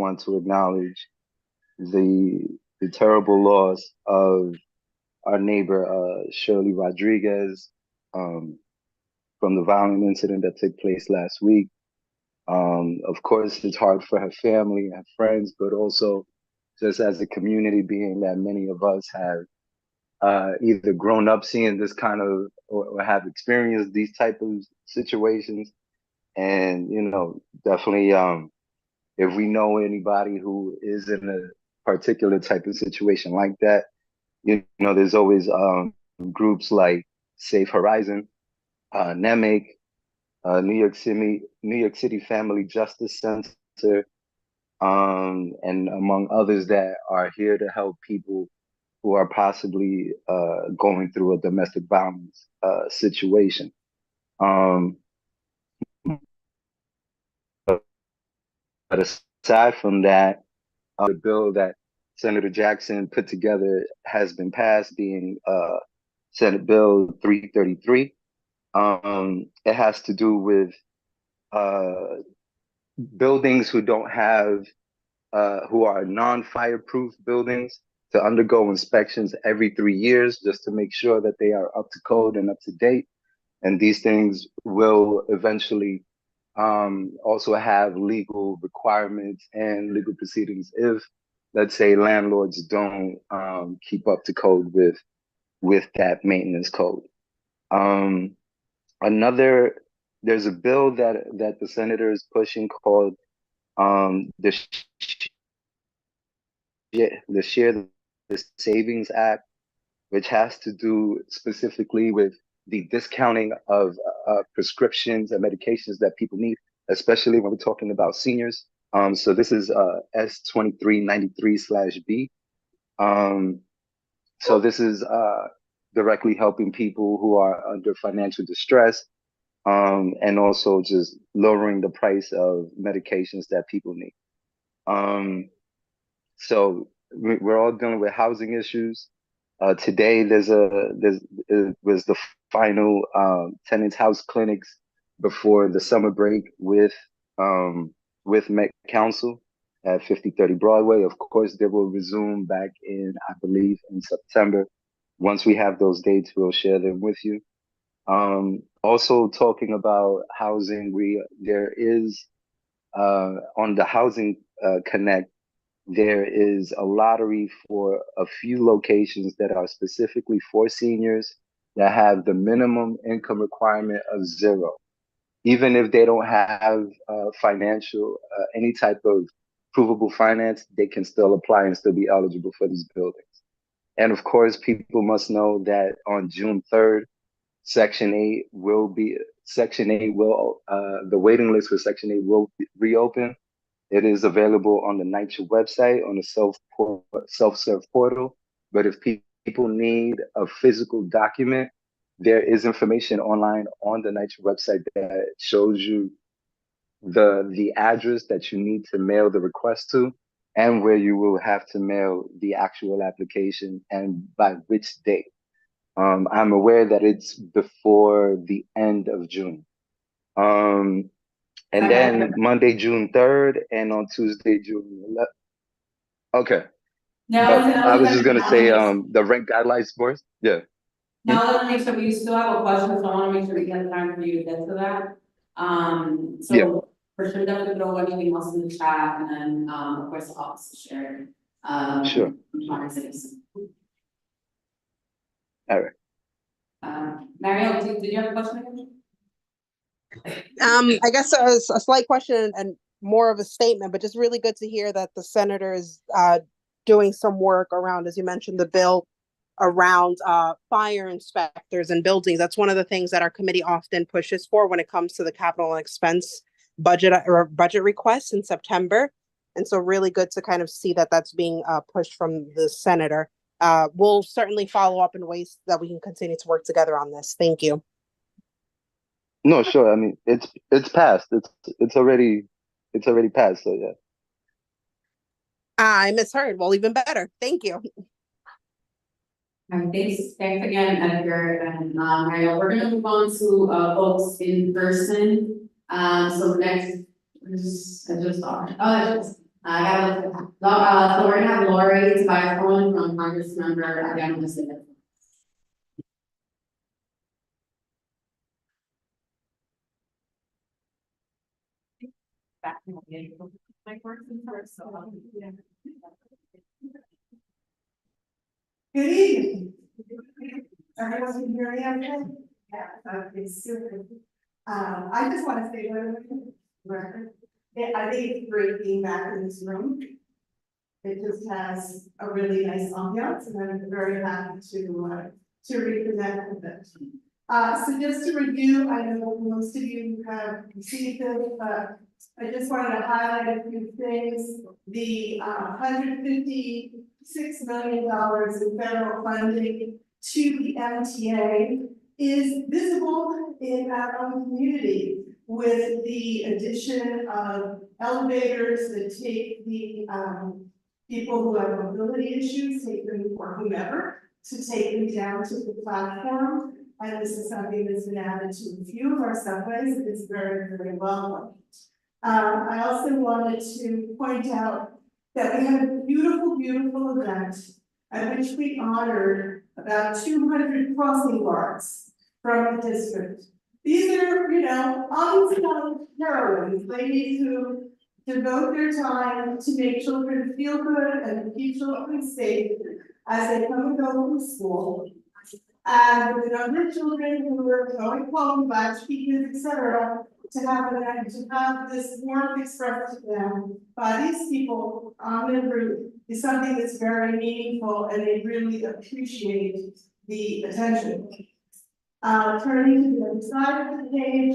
want to acknowledge the terrible loss of our neighbor Shirley Rodriguez um, from the violent incident that took place last week. Of course, it's hard for her family and friends, but also just as a community, being that many of us have either grown up seeing this kind of or have experienced these type of situations, and definitely if we know anybody who is in a particular type of situation like that, there's always groups like Safe Horizon, NEMIC, New York City Family Justice Center, and among others that are here to help people who are possibly going through a domestic violence situation. Um, but aside from that, the bill that Senator Jackson put together has been passed, being Senate Bill 333. It has to do with buildings who are non-fireproof buildings to undergo inspections every 3 years, just to make sure that they are up to code and up to date. And these things will eventually also have legal requirements and legal proceedings if, let's say, landlords don't keep up to code with that maintenance code. There's a bill that the senator is pushing called the Share the Savings Act, which has to do specifically with the discounting of prescriptions and medications that people need, especially when we're talking about seniors. So this is S2393/B. So this is directly helping people who are under financial distress, and also just lowering the price of medications that people need. So we're all dealing with housing issues. Today, there was the final tenants house clinics before the summer break with Met Council at 5030 Broadway. Of course, they will resume back in, I believe, in September. Once we have those dates, we'll share them with you. Also talking about housing, there is on the Housing Connect, there is a lottery for a few locations that are specifically for seniors that have the minimum income requirement of 0. Even if they don't have any type of provable finance, they can still apply and still be eligible for these buildings. And of course, people must know that on June 3rd, Section 8 the waiting list for Section 8 will reopen. It is available on the NYCHA website on the self-serve portal. But if people need a physical document, there is information online on the NYCHA website that shows you the address that you need to mail the request to, and where you will have to mail the actual application and by which date. I'm aware that it's before the end of June. And then Monday, June 3rd, and on Tuesday, June 11th. Okay. But I was just gonna say the rent guidelines first. Yeah. Now let's make sure we still have a question, so I want to make sure we get time for you to get to that. So Yeah. for sure, definitely throw anything else in the chat, and then of course the office is shared. Sure. All right. Mariel, did you have a question again? I guess a slight question and more of a statement, but just really good to hear that the senator is doing some work around, as you mentioned, the bill around fire inspectors and buildings. That's one of the things that our committee often pushes for when it comes to the capital and expense budget or budget requests in September. And so really good to kind of see that that's being pushed from the senator. We'll certainly follow up in ways that we can continue to work together on this. Thank you. No, sure. I mean, it's passed. It's already passed. So yeah. I misheard. Well, even better. Thank you. Thanks again, Edgar and Mariel. We're going to move on to folks in person. So next, I got for again, this is back to my work in first, so yeah. Good evening. Everyone can hear me okay? Yeah, it's super. I just want to say one record. I think it's great being back in this room. It just has a really nice ambiance, and I'm very happy to reconnect with it. So just to review, I know most of you have received it, but I just wanted to highlight a few things. The $156 million in federal funding to the MTA is visible in our own community with the addition of elevators that take the people who have mobility issues, take them or whomever, to take them down to the platform. And this is something that's been added to a few of our subways. It's very, very welcome. I also wanted to point out that we had a beautiful, beautiful event at which we honored about 200 crossing guards from the district. These are, unsung heroines, ladies who devote their time to make children feel good and keep children safe as they come and go from school. And with a number of children who were going home, latchkey kids, etc., to have this warmth expressed to them by these people on the route is something that's very meaningful, and they really appreciate the attention. Turning to the other side of the page,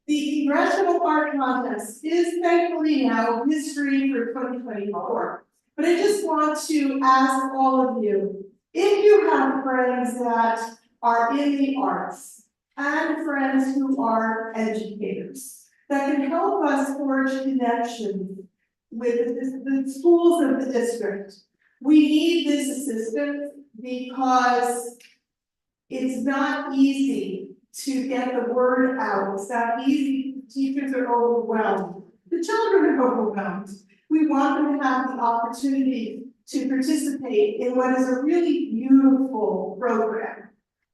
the Congressional Art Contest is thankfully now history for 2024. But I just want to ask all of you, if you have friends that are in the arts and friends who are educators that can help us forge connections with the schools of the district, we need this assistance because it's not easy to get the word out. It's not easy. Teachers are overwhelmed. The children are overwhelmed. We want them to have the opportunity to participate in what is a really beautiful program.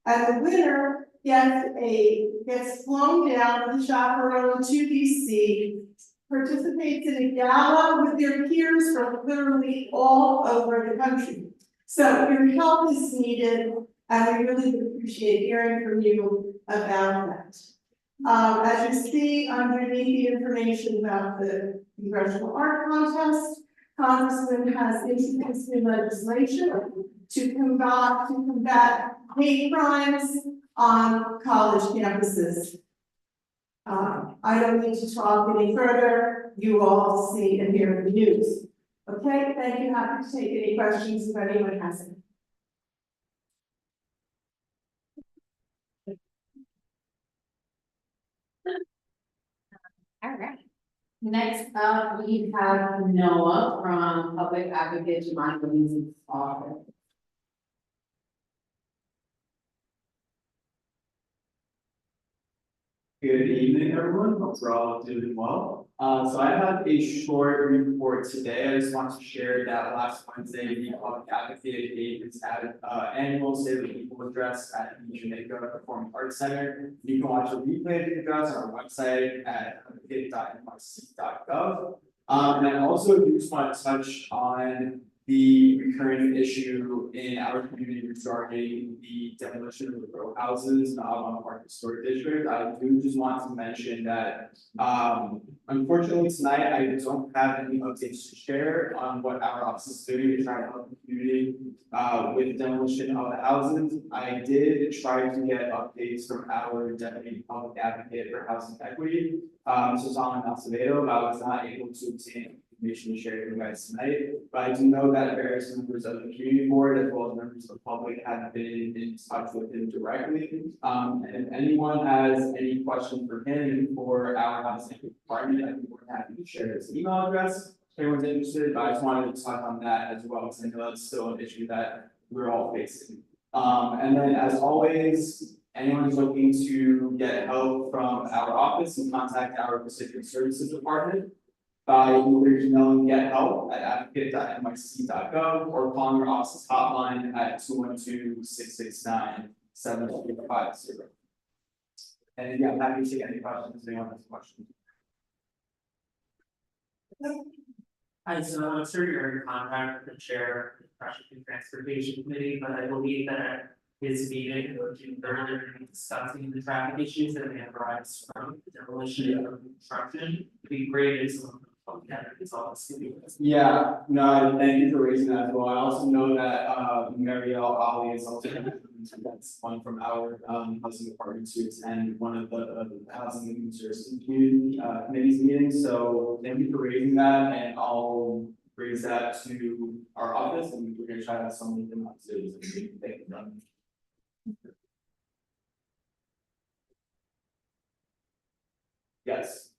And the winner gets flown down with a chaperone to DC, participates in a gala with their peers from literally all over the country. So your help is needed, and we really would appreciate hearing from you about that. As you see underneath the information about the Congressional Art Contest, Congressman has introduced new legislation to combat hate crimes on college campuses. I don't need to talk any further. You all see and hear the news. Okay, thank you. Happy to take any questions if anyone has any. all right. Next up, we have Noah from Public Advocate Jamon Louise's office. Good evening, everyone. Hope we're all doing well. So I have a short report today. I just want to share that last Wednesday, the Public Advocate gave its annual State of the People address at the Jamaica Performing Arts Center. You can watch a replay of the address on our website at advocate.nyc.gov. And I also just want to touch on the recurring issue in our community regarding the demolition of the row houses in the Avalon Park Historic District. I do just want to mention that, unfortunately tonight, I don't have any updates to share on what our office is doing to try to help the community with demolition of the houses. I did try to get updates from our Deputy Public Advocate for Housing Equity, Susanna Acevedo, but I was not able to obtain information to share with you guys tonight. But I do know that various members of the community board as well as members of the public have been in touch with him directly. And if anyone has any questions for him or our housing department, I'd be more than happy to share his email address. If anyone's interested, but I just wanted to touch on that as well, because I know that's still an issue that we're all facing. And then as always, anyone who's looking to get help from our office, can contact our Pacific Services Department. by either emailing gethelp@advocate.nyc.gov or calling our office's hotline at 212-669-7350. And yeah, I'm happy to take any questions, if anyone has questions. Hi, so I'm sure you're in contact with the chair of the Traffic and Transportation Committee, but I believe that at his meeting, or June 3rd, they're going to be discussing the traffic issues that may arise from the demolition of construction. It'd be great if someone could come together, it's all it's. Yeah, no, thank you for raising that as well. I also know that Marielle Ali is also that's one from our housing department to attend one of the housing and resources committee's meetings. So thank you for raising that, and I'll raise that to our office, and we're gonna try to have someone from that too. So thank you. Yes.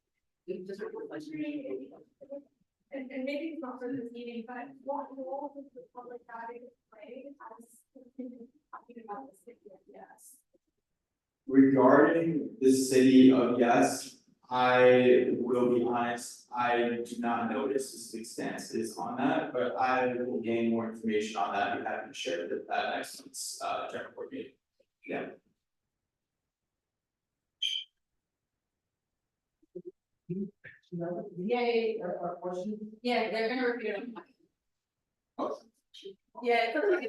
Just a quick question. And maybe it's not for this meeting, but what role does the public body play as talking about the city of Yes? Regarding the city of Yes, I will be honest, I do not know the specific stances on that, but I will gain more information on that and be happy to share it at that next month's general board meeting. Yeah. Yay, or portion. Yeah, they're gonna repeat it. Yeah, it's okay.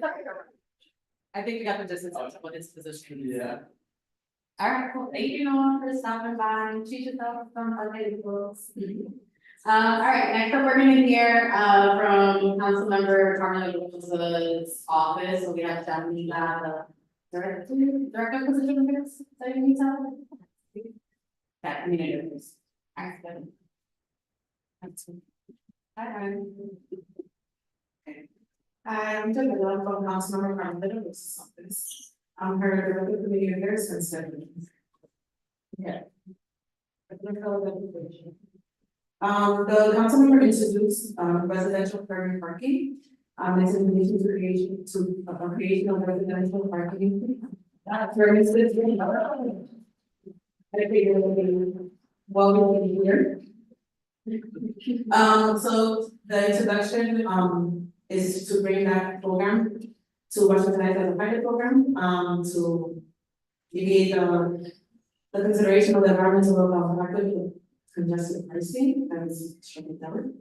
I think we got the distance of what its position is. Yeah. All right, cool. Thank you, Noah, for stopping by. Teach yourself from other books. All right, next up, we're gonna hear from Councilmember Carmen Lopez's office. So we have Stephanie, the director position of this. So you need to. That community. Excellent. I'm doing a lot from Councilmember Carmen Lopez's office. I'm her director committee affairs since 7 years. Yeah. The council member introduced residential permanent parking. It's in relation to creation of residential parking. Services. I figure it would be well here. So the introduction is to bring that program to Washington as a pilot program to alleviate the consideration of the environmental factor of congested pricing as shown down.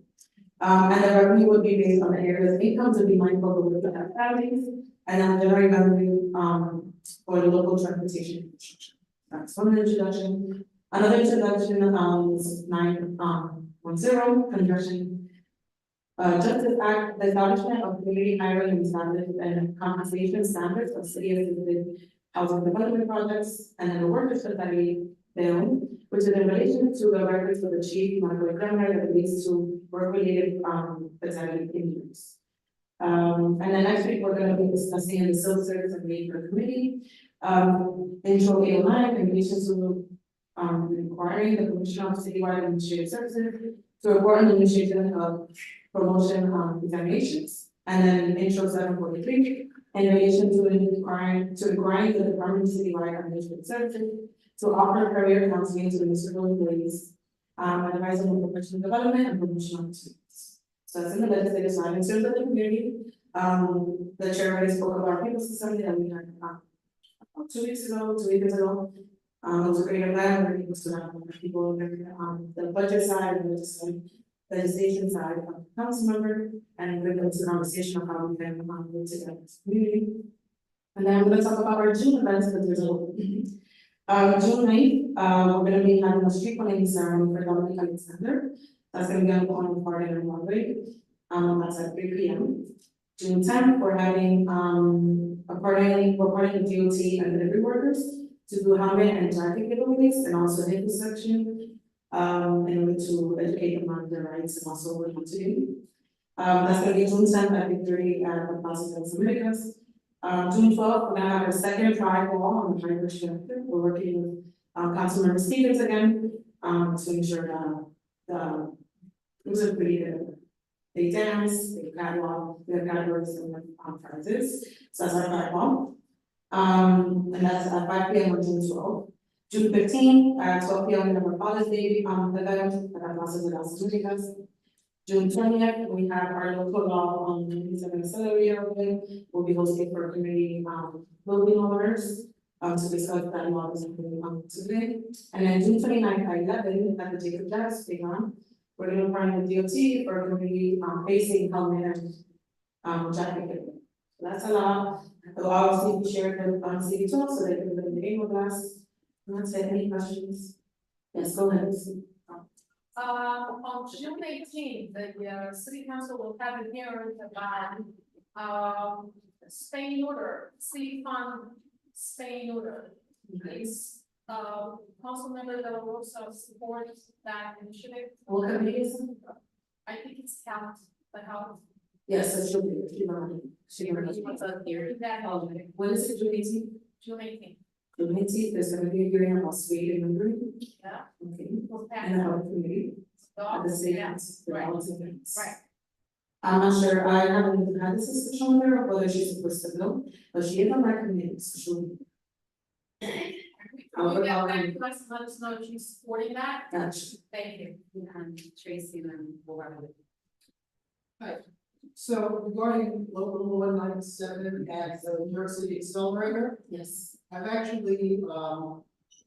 And the revenue would be based on the area's income to be mindful of the local families and then generate revenue for the local transportation infrastructure. That's one introduction. Another introduction is 910 conversion. Justice Act, the establishment of community hiring standards and compensation standards of city-affiliated housing development projects, and then the workers' study bill, which is in relation to the records for the chief medical examiner that leads to work-related fatality injuries. And then next week we're going to be discussing the civil service and labor committee. Intro 809 in relation to requiring the Commission of Citywide Administrative Services to report on the initiation of promotion examinations, and then intro 743 in relation to requiring the Department of Citywide Administrative Services to offer career counseling to municipal employees, advising on professional development and promotion opportunities. So that's in the legislative side. In terms of the community, the chair already spoke about people's assembly that we had 2 weeks ago, 2 weeks ago. It was a great event where people stood up with people on the budget side and the legislation side of the council member, and we're going to conversation of how we can work together as a community. And then we're going to talk about our June events, but there's a June 9th, we're going to be having a street cleaning ceremony for Dominic Alexander. That's going to be on the corner of Harding and Broadway. That's at 3 p.m. June 10th, we're having we're partnering with DOT and delivery workers to do helmet and jacket giveaways and also hip section in order to educate them on their rights and also what to do. That's going to be June 10th at Victory at the Plaza de las Americas. June 12th, we're going to have our second trial on the hybrid structure. We're working with Councilmember Stevens again to ensure that it was a pretty good. They dance, they catalog, they have categories and prizes. So that's our trial. And that's at 5 p.m. on June 12th. June 15th at 12 p.m. we have our Father's Day event at Plaza de las Americas. June 20th, we have our local law on 27 accelerator event. We'll be hosting for community, building owners, to discuss that law today. And then June 29th at 11 at the Jacob Jazz Playground, we're gonna partner with DOT for community, facing helmet and, jacket. So that's a lot. So obviously we shared them on CB12 so they can put in the game with us. And that's it. Any questions? Yes, go ahead. On June 18th, the city council will have a hearing about spay neuter, city fund spay neuter. Is council member that will also support that initiative? What committee is it? I think it's health, the health. Yes, it should be. She What's up here? That when is it, June 18th? June 18th. June 18th, there's gonna be a hearing about speed and memory. Yeah. Okay. Okay. And the health committee, at the state, Yeah. the Right. all events. Right. I'm not sure, I haven't even had this discussion with her, whether she's supposed to go, but she is on my committee, so she'll. I'll get back to us, let us know if she's supporting that. Gotcha. Thank you. And Tracy, then we'll wrap it. So regarding local 197 as the New York City Accelerator, Yes. I've actually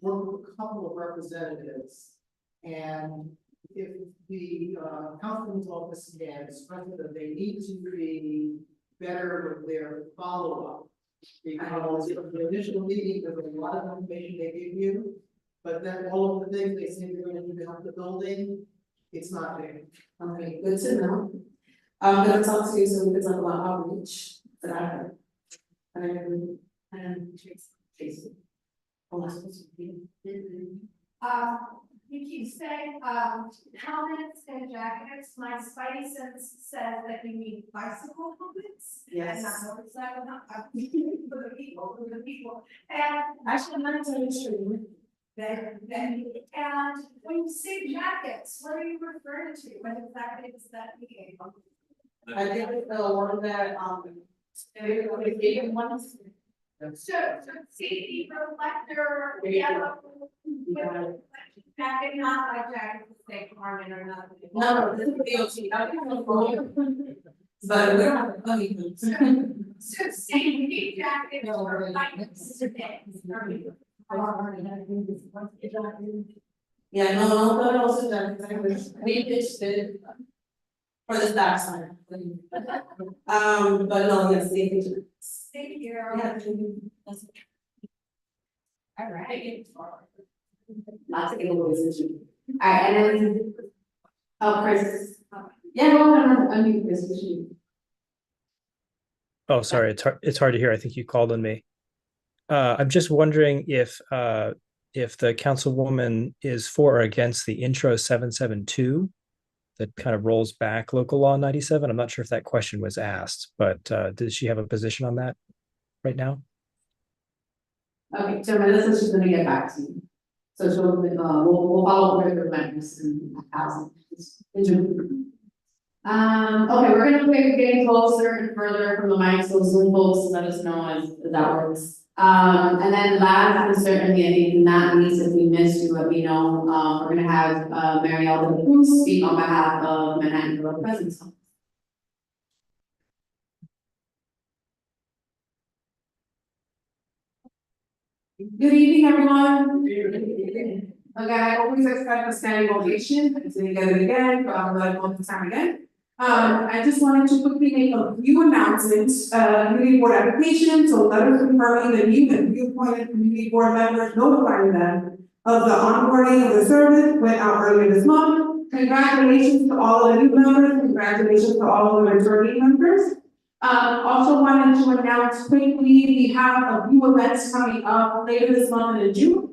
worked with a couple of representatives. And if the councilman's office can express that they need to be better with their follow-up. Because the initial meeting, there's a lot of information they give you, but then all of the things they say they're going to do to help the building, it's not there. Okay, good to know. I'm gonna talk to you so we can talk about outreach that I heard. And Tracy. Oh, I'm supposed to be. You keep saying, helmets and jackets, my spidey sense says that you need bicycle helmets. Yes. And not motorcycle helmets, for the people, and Actually, I'm not telling you. then, and when you say jackets, what are you referring to, what exactly does that mean? I think the one that, they gave ones. So safety reflector, yellow. Jacket, not like jacket, say Carmen or nothing. No, this is DOT, I don't know. But we don't have the money. So safety jacket or like. Yeah, no, but also that, we pitched it. For the stop sign. But no, yes, thank you. Thank you. Yeah. That's- All right. Lots of innovation. Alright, and then. Oh, Chris. Yeah, no, I mean, Chris, we should. Oh, sorry, it's hard to hear. I think you called on me. I'm just wondering if the councilwoman is for or against the intro 772 that kind of rolls back local law 97. I'm not sure if that question was asked, but does she have a position on that right now? Okay, so Melissa, she's gonna get back to you. So she'll, we'll follow up with the members in housing. Okay, we're gonna be getting closer and further from the mic, so Zoom folks let us know as that works. And then last and certainly, I think not least, if we missed you, let me know, we're gonna have, Marielle de la Cruz speak on behalf of Manhattan Borough President's Office. Good evening, everyone. Okay, I always expect a standing ovation, and so you get it again, but I'm like, one time again. I just wanted to quickly make a few announcements, community board applications, so letters confirming the new and reappointed community board members, notifying them of the onboarding of the service went out earlier this month. Congratulations to all of the new members, congratulations to all of the returning members. Also wanted to announce quickly, we have a few events coming up later this month in June.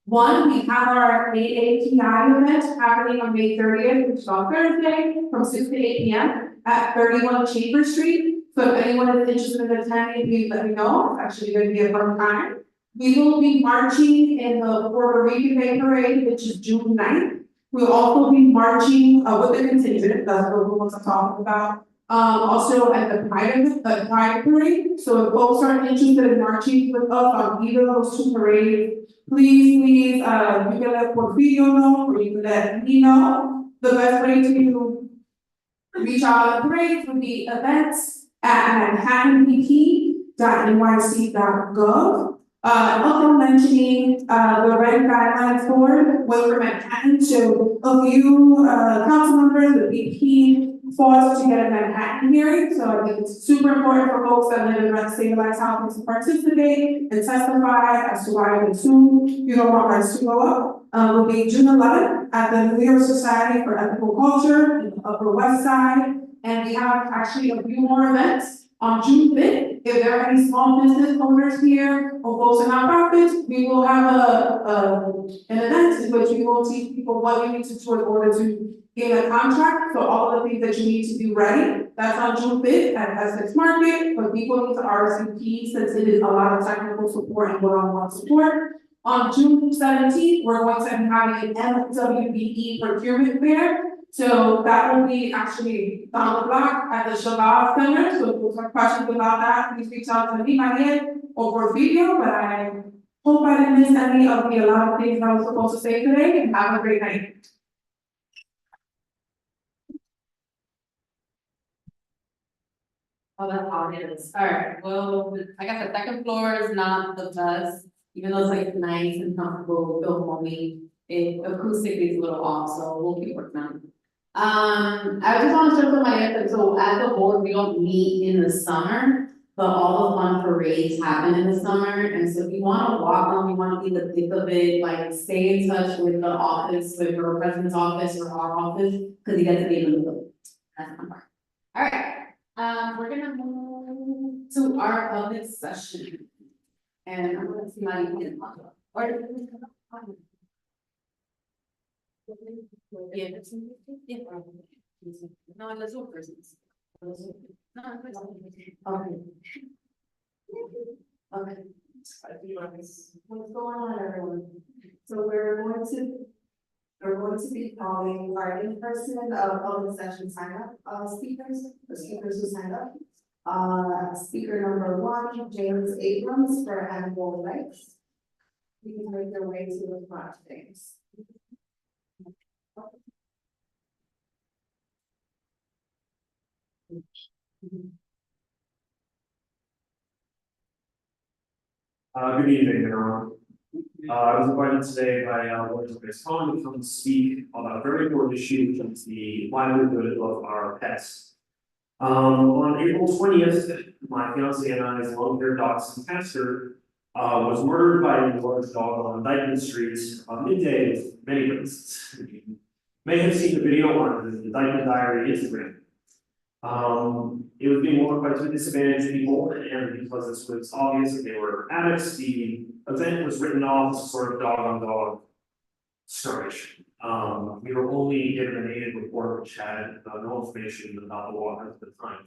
One, we have our AAPI event happening on May 30th, which is on Thursday, from 6 to 8 p.m. at 31 Chambers Street. So if anyone is interested in attending, please let me know. It's actually going to be a fun time. We will be marching in the Puerto Rican Day Parade, which is June 9th. We'll also be marching with the contingent, that's what we want to talk about. Also at the Pride Parade. So if folks are interested in marching with us on either of those two parades, please, you can let Porfirio know, or you can let me know. The best way to Reach out on the parade for the events at manhattanpp.nyc.gov. Also mentioning, the red guidelines board was for Manhattan, so a few, council members of BP forced to get a Manhattan hearing, so I think it's super important for folks that live in red stabilized housing to participate and testify as to why they assume you don't want rents to go up. Will be June 11th at the New York Society for Ethical Culture in the Upper West Side, and we have actually a few more events on June 5th. If there are any small business owners here or folks in nonprofits, we will have an event in which we will teach people what you need to do in order to get a contract. So all of the things that you need to do ready. That's on June 5th at Essex Market, but people need to RSVP since it is a lot of technical support and one-on-one support. On June 17th, we're going to be having an MWBE procurement fair. So that will be actually down the block at the Shabbat Center. So if you have questions about that, please reach out to me by hand or video. But I hope I didn't miss any of the a lot of things I was supposed to say today, and have a great night. Oh, that's obvious. All right, well, I guess the second floor is not the best, even though it's like nice and comfortable, feel homey. It acoustically is a little off, so we'll keep working on it. I just want to show my answer. So as a board, we don't meet in the summer, but all the fun parades happen in the summer. And so if you want to walk on, we want to be the thick of it, like stay in touch with the office, with your president's office or our office, because you get to be in the middle. That's my part. All right, we're gonna move to our public session. And I'm gonna see my email. Yeah, no, let's go first. Okay. Okay. What's going on, everyone? So we're going to be calling our in-person, public session sign up, speakers, the speakers who signed up. Speaker number 1, James Abrams for Animal Rights. You can make your way to the front, James. Good evening, everyone. I was invited today by Elizabeth Cohen to come and speak about a very important issue, which is the livelihood of our pets. On April 20th, my fiance and I's long-haired dachshund Castor was murdered by a large dog on Dykeman Street midday with many witnesses. You may have seen the video on the Dykeman Diary Instagram. It was being worn by 2 disadvantaged people, and because this was obvious that they were addicts, the event was written off as a sort of dog-on-dog skirmish. We were only given a native report which had no information about the law at the time.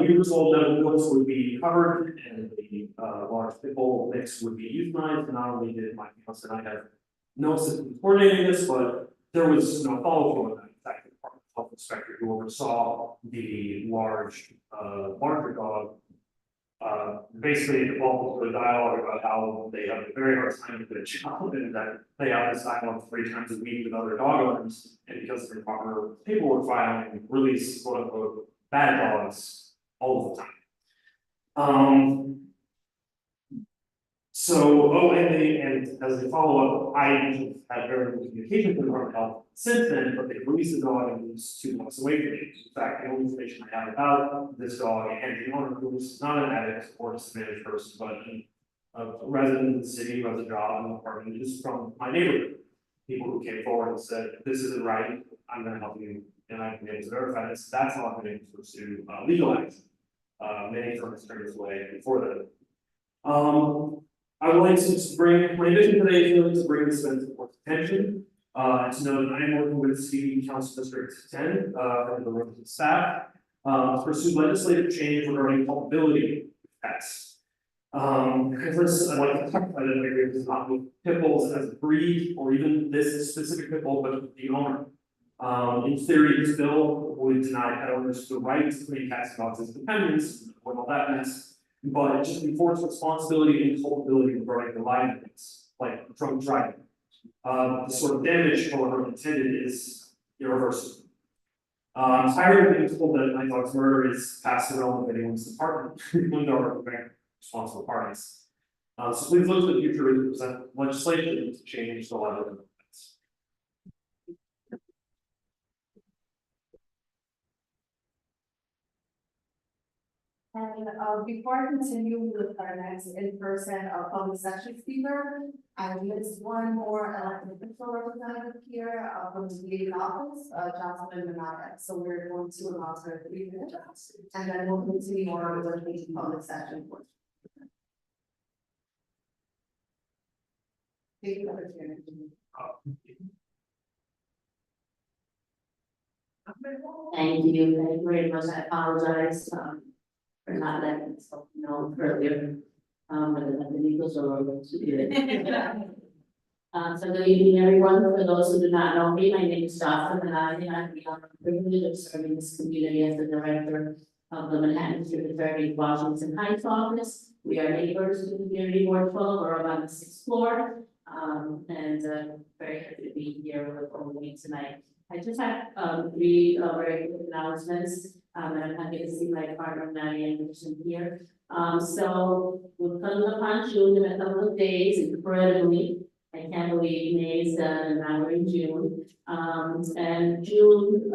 We were told that the bills would be covered and the large pit bull mix would be euthanized. And not only did my fiance and I have no system coordinating this, but there was no follow-up on that. In fact, the Department of Health Inspector who oversaw the larger dog basically defaulted to a dialogue about how they have a very hard time with their child and that they have this dialogue 3 times a week with other dog owners, and because of improper paperwork filing, release quote unquote bad dogs all the time. And as a follow-up, I had very good communication with the Department of Health since then, but they released the dog and it was 2 months away from me. In fact, the only information I have about this dog and the owner, who was not an addict or disadvantaged person, but a resident of the city who has a job in the apartment, is from my neighborhood. People who came forward and said, this isn't right, I'm gonna help you, and I've been able to verify this. That's how I've been able to pursue legal action. Many firms turned this away before that. I would like to just bring, my vision today is to bring this event to the court's attention, and to know that I am working with CB Council District 10, and the relevant staff, to pursue legislative change regarding culpability of pets. First, I'd like to talk about it, maybe it's not with pit bulls as a breed, or even this specific pit bull, but the owner. In theory, this bill would deny pet owners the right to claim cats and dogs as dependents, avoid all that mess. But it just enforces responsibility and culpability regarding the livelihoods, like drunk driving. The sort of damage, however intended, is irreversible. Tired of being told that my dog's murder is past the realm of anyone's department, when there are responsible parties. So please look to the future to present legislation to change the level of events. And before I continue with our next in-person public session speaker, I missed one more elected official representative here from the leading office, Jocelyn Manata. So we're going to announce her 3 minutes, and then we'll continue on with the public session. Thank you. Thank you very much. I apologize for not letting myself know earlier. But the legals are going to do it. So good evening, everyone. For those who do not know me, my name is Jocelyn, and I have the privilege of serving this community as the director of the Manhattan District Attorney Washington Heights office. We are neighbors to Community Ward 12, or on the 6th floor. Very happy to be here with all of you tonight. I just have 3 very quick announcements, and I'm happy to see my partner Maddie Anderson here. So we're coming upon June in a couple of days, incredibly. I can't believe May is done and now we're in June. And June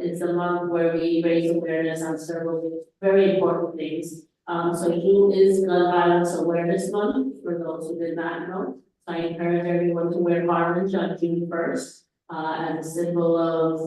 is a month where we raise awareness on several very important things. So June is Gun Violence Awareness Month, for those who did not know. So I encourage everyone to wear orange on June 1st. As a symbol of,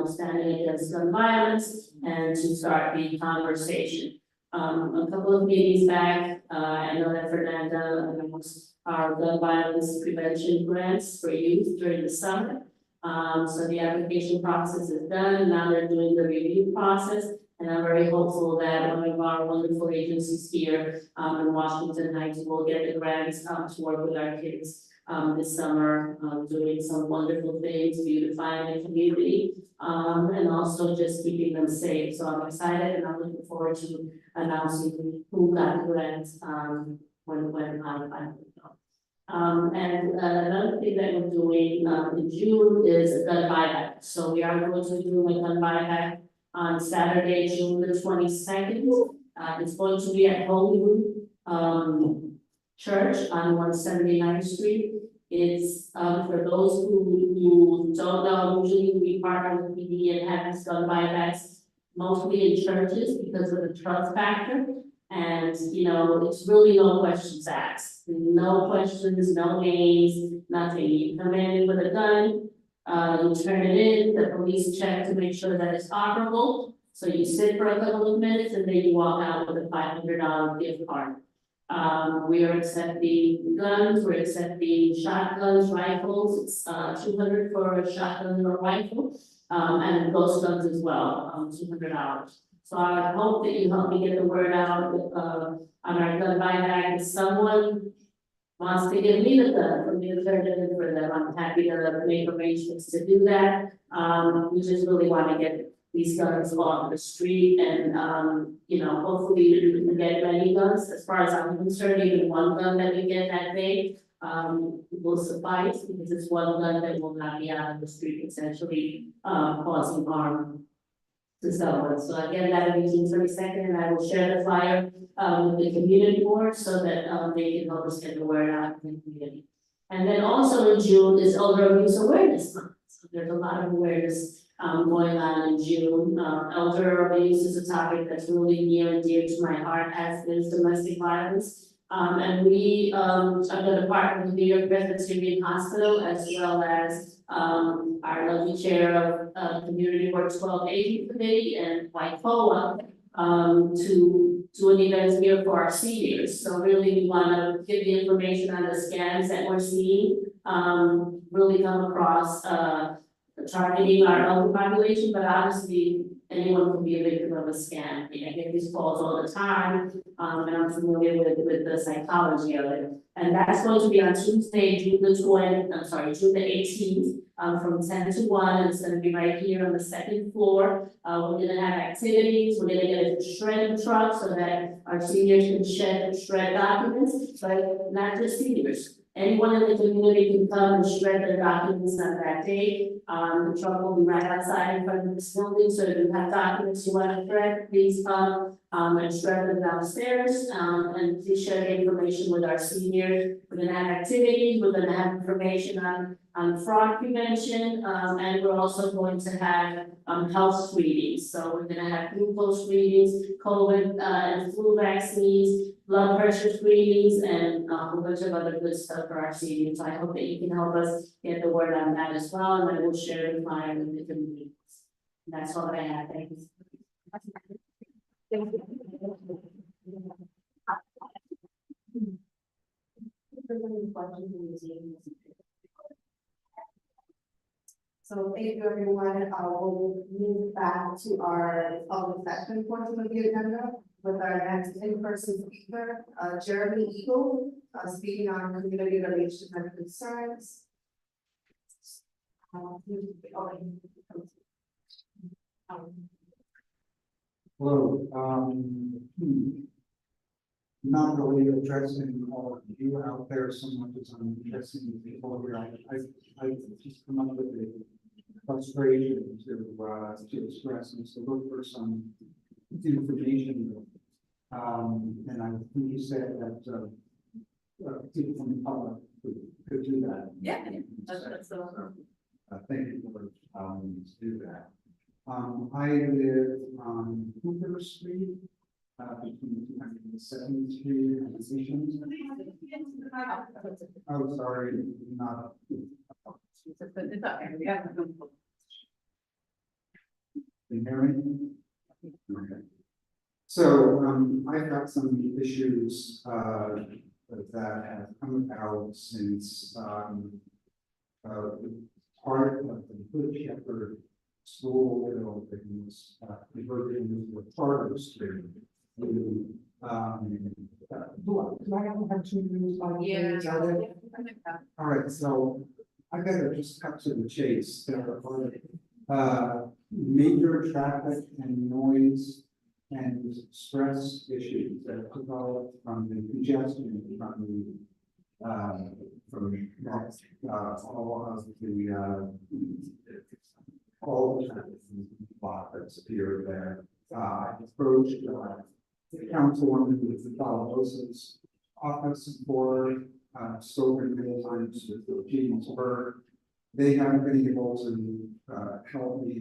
standing against gun violence and to start the conversation. A couple of meetings back, I know that Fernanda announced our gun violence prevention grants for youth during the summer. So the application process is done. Now they're doing the review process. And I'm very hopeful that one of our wonderful agencies here in Washington Heights will get the grants to work with our kids this summer, doing some wonderful things, beautifying the community, and also just keeping them safe. So I'm excited and I'm looking forward to announcing who got grants when I know. And another thing that we're doing in June is a gun buyback. So we are going to do a gun buyback on Saturday, June the 22nd. It's going to be at Holyrood Church on 179th Street. It's for those who don't know, usually we partner with PD and have these gun buybacks mostly in churches because of the trust factor. And it's really no questions asked. No questions, no names, nothing. You come in with a gun, you turn it in, the police check to make sure that it's operable. So you sit for a couple of minutes and then you walk out with a $500 gift card. We are accepting guns, we're accepting shotguns, rifles. It's $200 for a shotgun or rifle, and ghost guns as well, $200. So I hope that you help me get the word out on our gun buyback. If someone wants to give me the gun for me to turn it in for them, I'm happy to make arrangements to do that. We just really want to get these guns off the street and, hopefully we can get many guns. As far as I'm concerned, even one gun that we get that day will suffice, because it's one gun that will not be out on the street, essentially causing harm to someone. So again, that will be June 22nd, and I will share the flyer with the community board so that they can help us get the word out in the community. And then also in June is Elder Abuse Awareness Month. So there's a lot of awareness going on in June. Elder abuse is a topic that's really near and dear to my heart, as is domestic violence. And we are going to partner with New York Presbyterian Hospital, as well as our lovely chair of Community Ward 12 Aging Committee and White COA to do an event here for our seniors. So really we want to give the information on the scams that we're seeing, really come across targeting our elder population, but obviously anyone can be a victim of a scam. I get these calls all the time, and I'm familiar with the psychology of it. And that's going to be on Tuesday, June the 18th, from 10 to 1. It's going to be right here on the 2nd floor. We're going to have activities. We're going to get a shredding truck so that our seniors can shred documents, but not just seniors. Anyone in the community can come and shred their documents on that day. The truck will be right outside in front of this building, so if you have documents you want to shred, please come and shred them downstairs. And please share the information with our seniors. We're gonna have activities, we're gonna have information on fraud prevention, and we're also going to have health screenings. So we're gonna have glucose screenings, COVID and flu vaccines, blood pressure screenings, and a whole bunch of other good stuff for our seniors. So I hope that you can help us get the word on that as well, and I will share the flyer with the community. That's all that I have. Thank you. So thank you, everyone. We'll move back to our public session portion of the agenda with our next in-person speaker, Jeremy Eagle, speaking on community relations and concerns. Hello, not really addressing all of you out there so much as I'm addressing the people here. I just come up with a frustration to express and to look for some information. And I think you said that people from the public could do that. Yeah, that's Thank you for allowing me to do that. I live on Hoover Street, between 207th Street and Decisions. Oh, sorry, not. Can you hear me? Okay. So, I've got some issues, that have come about since, part of the Good Shepherd School building was converted into a charter street. Do I have 2 minutes? All right, so I better just cut to the chase. Major traffic and noise and stress issues that have developed from the congestion from the all the traffic block that's appeared there. I approached the councilwoman with the Valdosa's office for spoken many times with Jamesburg. They haven't been able to help me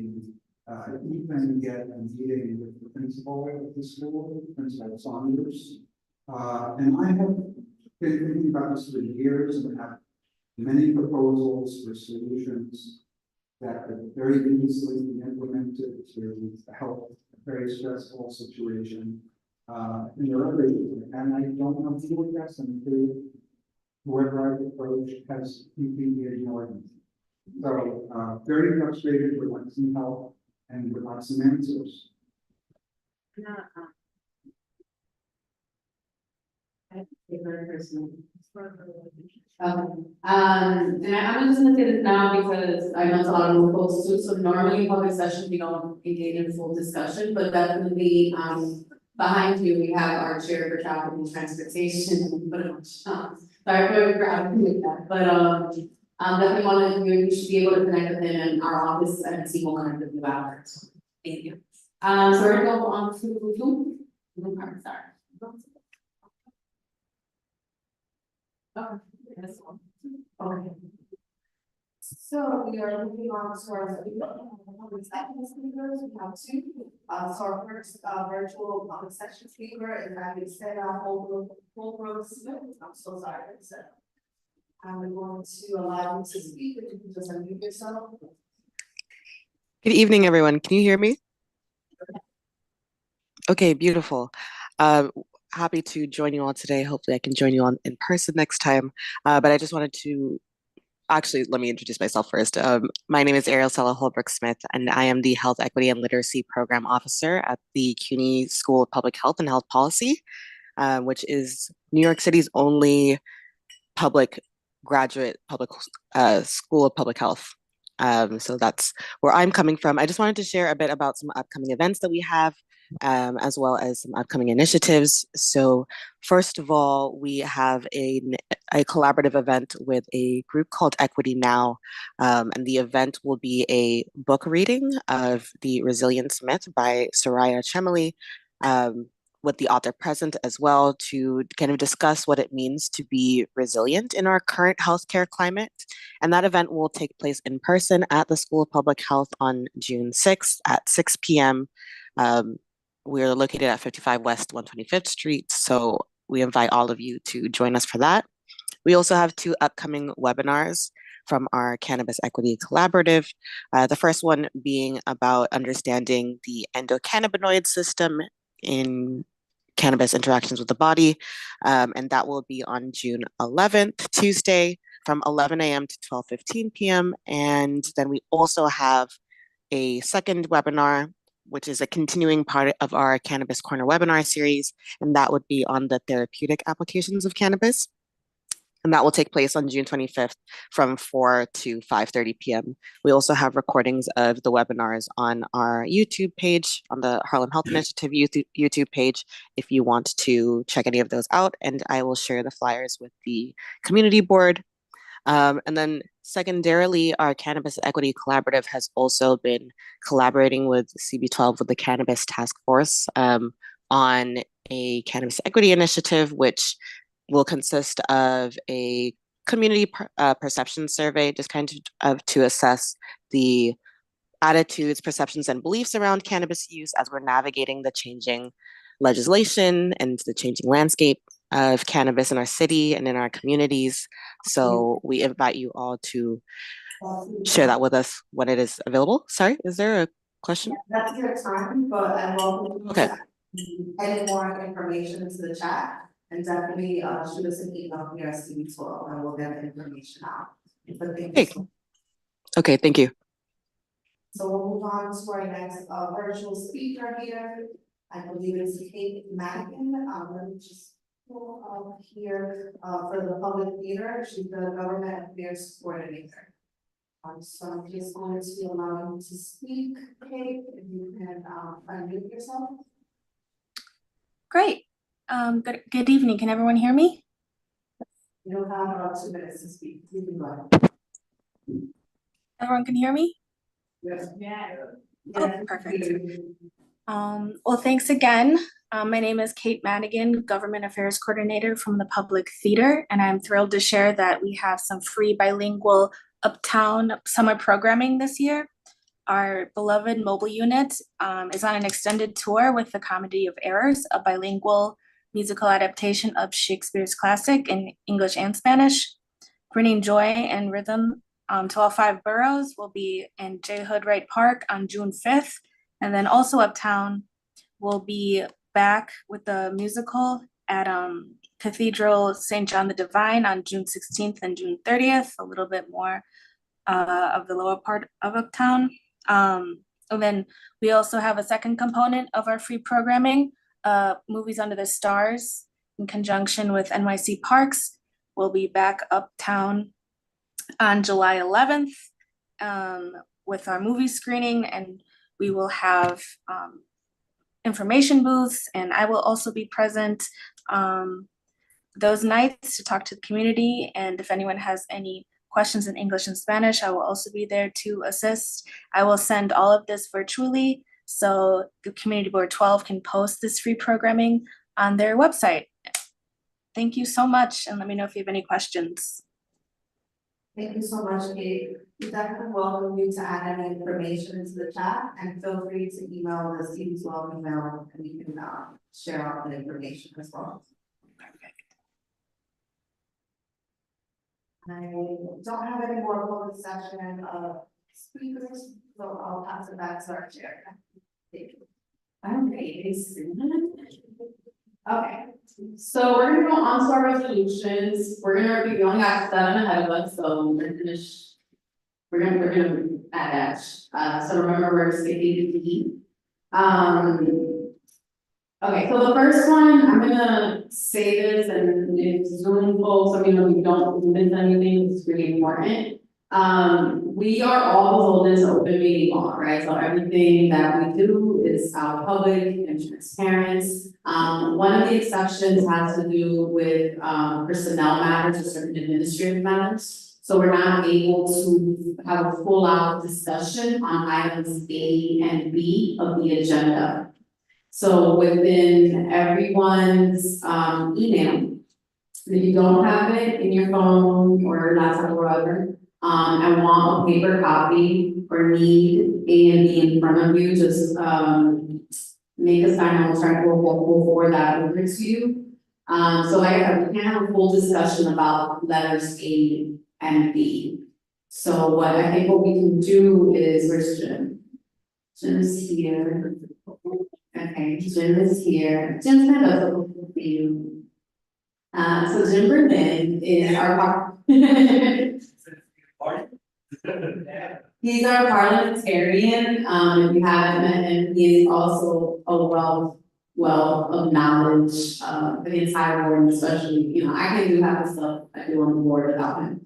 even get a meeting with the principal of the school, Principal Saunders. And I have been thinking about this for years and have many proposals for solutions that could very easily be implemented to help a very stressful situation in the other areas. And I don't know who to address them to. Whoever I've approached has completely ignored me. So very frustrated, would like some help and would like some answers. And I'm just gonna say this now because I know it's a lot of folks too, so normally in public session, we don't engage in full discussion, but definitely, behind you, we have our chair for traffic and transportation, but sorry for that, but, definitely want to, you should be able to connect with him in our office and see what kind of you out. So, thank you. So we're gonna go on to Zoom. Sorry. Oh, this one. Okay. So we are moving on to our public session speakers. We have 2. So our first virtual public session speaker is having said Holbrook Smith. I'm so sorry. I'm going to allow you to speak. If you can just unmute yourself. Good evening, everyone. Can you hear me? Okay, beautiful. Happy to join you all today. Hopefully I can join you on in person next time. But I just wanted to actually, let me introduce myself first. My name is Ariel Sella Holbrook Smith, and I am the Health Equity and Literacy Program Officer at the CUNY School of Public Health and Health Policy, which is New York City's only public graduate public school of public health. So that's where I'm coming from. I just wanted to share a bit about some upcoming events that we have as well as some upcoming initiatives. So first of all, we have a collaborative event with a group called Equity Now, and the event will be a book reading of The Resilience Myth by Soraya Chemily, with the author present as well, to kind of discuss what it means to be resilient in our current healthcare climate. And that event will take place in person at the School of Public Health on June 6th at 6 p.m. We're located at 55 West 125th Street, so we invite all of you to join us for that. We also have 2 upcoming webinars from our Cannabis Equity Collaborative. The first one being about understanding the endocannabinoid system in cannabis interactions with the body, and that will be on June 11th, Tuesday, from 11 a.m. to 12:15 p.m. And then we also have a second webinar, which is a continuing part of our Cannabis Corner webinar series, and that would be on the therapeutic applications of cannabis. And that will take place on June 25th from 4 to 5:30 p.m. We also have recordings of the webinars on our YouTube page, on the Harlem Health Initiative YouTube page, if you want to check any of those out. And I will share the flyers with the community board. And then secondarily, our Cannabis Equity Collaborative has also been collaborating with CB12 with the Cannabis Task Force on a cannabis equity initiative, which will consist of a community perception survey, just kind of to assess the attitudes, perceptions, and beliefs around cannabis use as we're navigating the changing legislation and the changing landscape of cannabis in our city and in our communities. So we invite you all to share that with us when it is available. Sorry, is there a question? That's your time, but I'm welcome. Okay. Any more information to the chat, and definitely shoot us an email here at CB12 and we'll get the information out. But thank you so much. Okay, thank you. So we'll move on to our next virtual speaker here. I believe it's Kate Madigan. Let me just pull up here for the public theater. She's the government affairs coordinator. So I'm just going to allow you to speak, Kate, if you can unmute yourself. Great. Good evening. Can everyone hear me? You have about 2 minutes to speak. You can go ahead. Everyone can hear me? Yes. Yeah. Oh, perfect. Well, thanks again. My name is Kate Madigan, Government Affairs Coordinator from the Public Theater, and I'm thrilled to share that we have some free bilingual Uptown summer programming this year. Our beloved mobile unit is on an extended tour with the Comedy of Errors, a bilingual musical adaptation of Shakespeare's classic in English and Spanish. Bringing joy and rhythm to all 5 boroughs will be in J. Hood Wright Park on June 5th. And then also Uptown will be back with the musical at Cathedral St. John the Divine on June 16th and June 30th, a little bit more of the lower part of Uptown. And then we also have a second component of our free programming, Movies Under the Stars, in conjunction with NYC Parks. We'll be back Uptown on July 11th with our movie screening, and we will have information booths, and I will also be present those nights to talk to the community. And if anyone has any questions in English and Spanish, I will also be there to assist. I will send all of this virtually so the Community Board 12 can post this free programming on their website. Thank you so much, and let me know if you have any questions. Thank you so much, Kate. We definitely welcome you to add any information into the chat, and feel free to email the CB12 email and you can share all the information as well. I don't have any more public session speakers, so I'll pass it back to our chair. Thank you. Okay, so we're gonna go on to our resolutions. We only got 7 ahead of us, so we're gonna finish. We're gonna add that. So remember, we're sticking to D. Okay, so the first one, I'm gonna say this, and if Zoom folks, I mean, if you don't miss anything, it's really important. we are all beholden to open meeting law, right? So everything that we do is out public and transparent. One of the exceptions has to do with personnel matters or certain administrative matters. So we're not able to have a full out discussion on items A and B of the agenda. So within everyone's email, if you don't have it in your phone or laptop or whatever, and want a paper copy or need A and B in front of you, just make a sign, I will try to we'll forward that over to you. So like I said, we can have a full discussion about letters A and B. So what I think what we can do is, where's Jim? Jim is here. Okay, Jim is here. Jim's kind of a for you. So Jim Berlin is our he's our parliamentarian. If you haven't met him, he is also a wealth of knowledge for the entire board, especially, you know, I can do half the stuff I do on the board without him.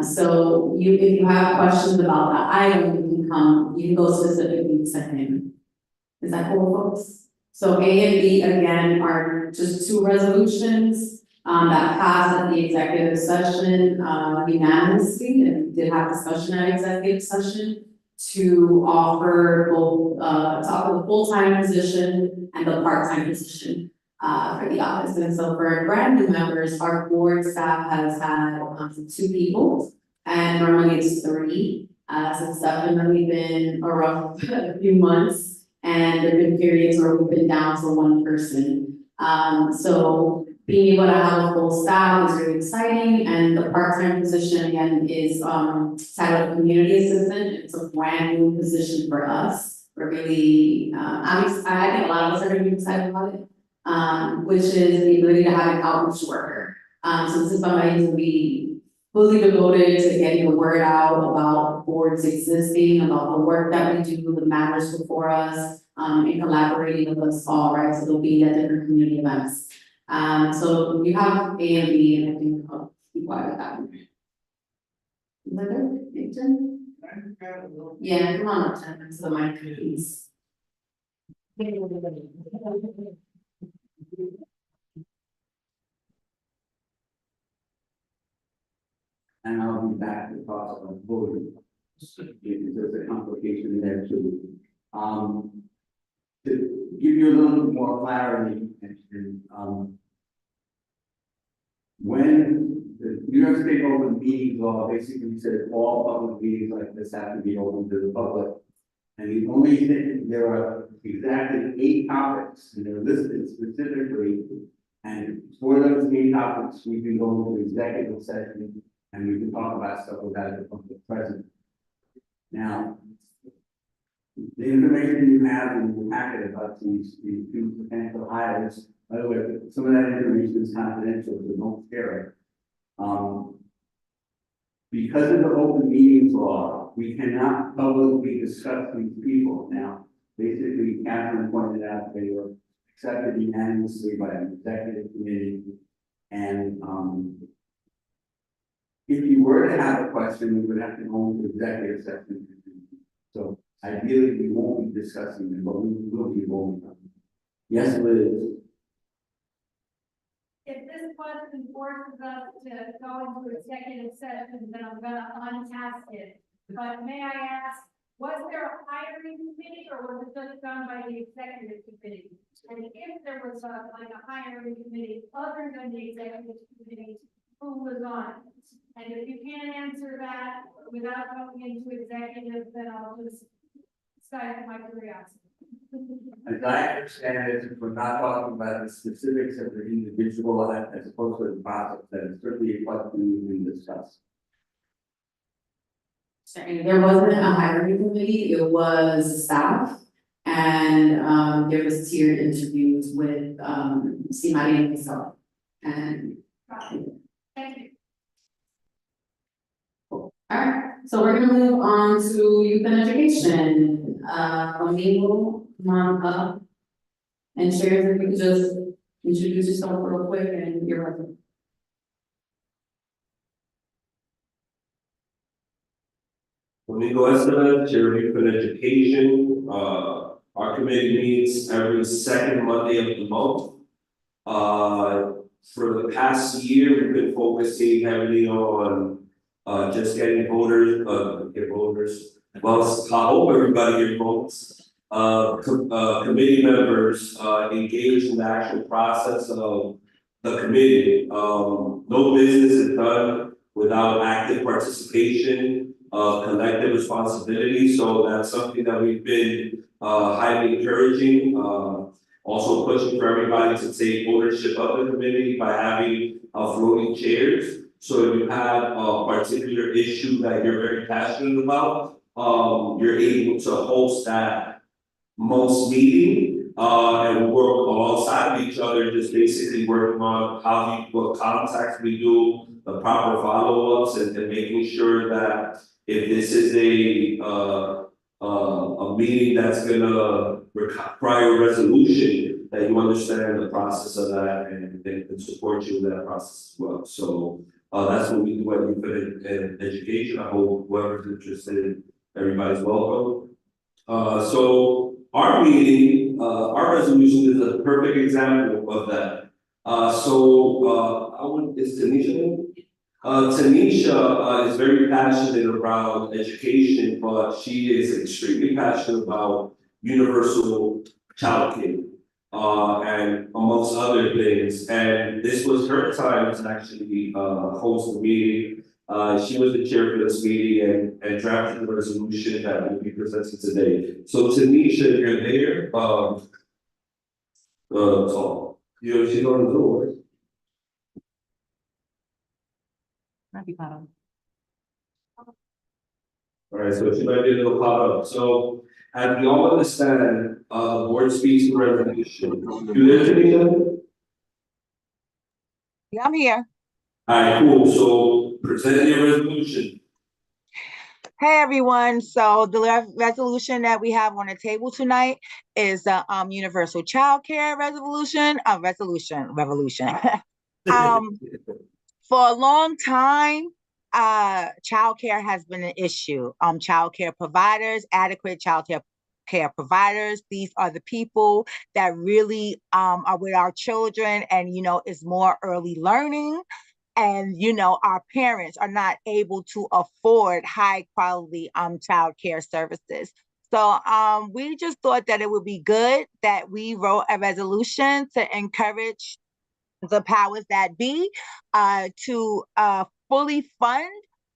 So if you have questions about that item, you can go specifically to him. Is that cool, folks? So A and B, again, are just two resolutions that passed at the executive session unanimously, and we did have discussion at executive session to offer both, to offer the full-time position and the part-time position for the office. And so for brand new members, our board staff has had 2 people, and normally it's 3. So it's definitely been a rough few months. And there have been periods where we've been down to 1 person. So being able to have a full staff is really exciting. And the part-time position again is titled community assistant. It's a brand new position for us. We're really, I think a lot of us are really excited about it, which is the ability to have an outreach worker. So this is somebody who will be fully devoted to getting the word out about boards existing, about the work that we do, the matters before us, and collaborating with us all, right? So they'll be at different community events. So you have A and B, and I think I'll be quiet with that one. Is that good, Nathan? Yeah, come on up, Tim, to the mic, please. And I'll be back to talk about voting. There's a complication there too. To give you a little bit more clarity, when the New York State Open Meetings Law basically says all public meetings like this have to be open to the public. And the only thing, there are exactly 8 topics, and they're listed specifically. And for those 8 topics, we can go into executive session and we can talk about stuff without the public present. Now, the information you have in your packet about these 2 potential hires, by the way, some of that information is confidential, so don't share it. Because of the open meetings law, we cannot publicly discuss these people. Now, basically, Catherine pointed out they were accepted unanimously by an executive committee. And if you were to have a question, we would have to go into executive session. So ideally, we won't be discussing them, but we will be voting on them. Yes, Liz. If this question forces us to go into executive session, then I'm gonna unask it. But may I ask, was there a hiring committee or was it just done by the executive committee? And if there was a hiring committee other than the executive committee, who was on it? And if you can't answer that without going into executive, then I'll just stifle my curiosity. As I understand it, we're not talking about the specifics of the individual as opposed to the process, that is certainly a question we can discuss. There wasn't a hiring committee, it was staff. And there was tiered interviews with CMI and myself. And Thank you. alright, so we're gonna move on to youth and education. Amigo, come on up. And share, if you could just introduce yourself real quick and you're welcome. Domingo Estevez, Chair of Youth and Education. Our committee meets every second Monday of the month. For the past year, we've been focusing heavily on just getting voters, well, I hope everybody here votes. Committee members engaged in the actual process of the committee. No business is done without active participation, collective responsibility. So that's something that we've been highly encouraging. Also pushing for everybody to take ownership of the committee by having floating chairs. So if you have a particular issue that you're very passionate about, you're able to host that most meeting and work alongside of each other, just basically working on what contacts we do, the proper follow-ups, and making sure that if this is a meeting that's gonna require resolution, that you understand the process of that and support you in that process as well. So that's what we do at Youth and Education. I hope whoever's interested, everybody's welcome. So our meeting, our resolution is a perfect example of that. Is Tanisha? Tanisha is very passionate around education, but she is extremely passionate about universal childcare, and amongst other things. And this was her time to actually host the meeting. She was the chair for this meeting and drafted the resolution that will be presented today. So Tanisha, if you're there, she's on the door. All right, so she might be a little caught up. So as we all understand, the board speaks to resolution. You there, Tanisha? Yeah, I'm here. All right, cool. So present your resolution. Hey everyone, so the resolution that we have on the table tonight is the universal child care revolution. For a long time, child care has been an issue. Child care providers, adequate child care providers, these are the people that really are with our children and is more early learning. And our parents are not able to afford high quality child care services. So we just thought that it would be good that we wrote a resolution to encourage the powers that be to fully fund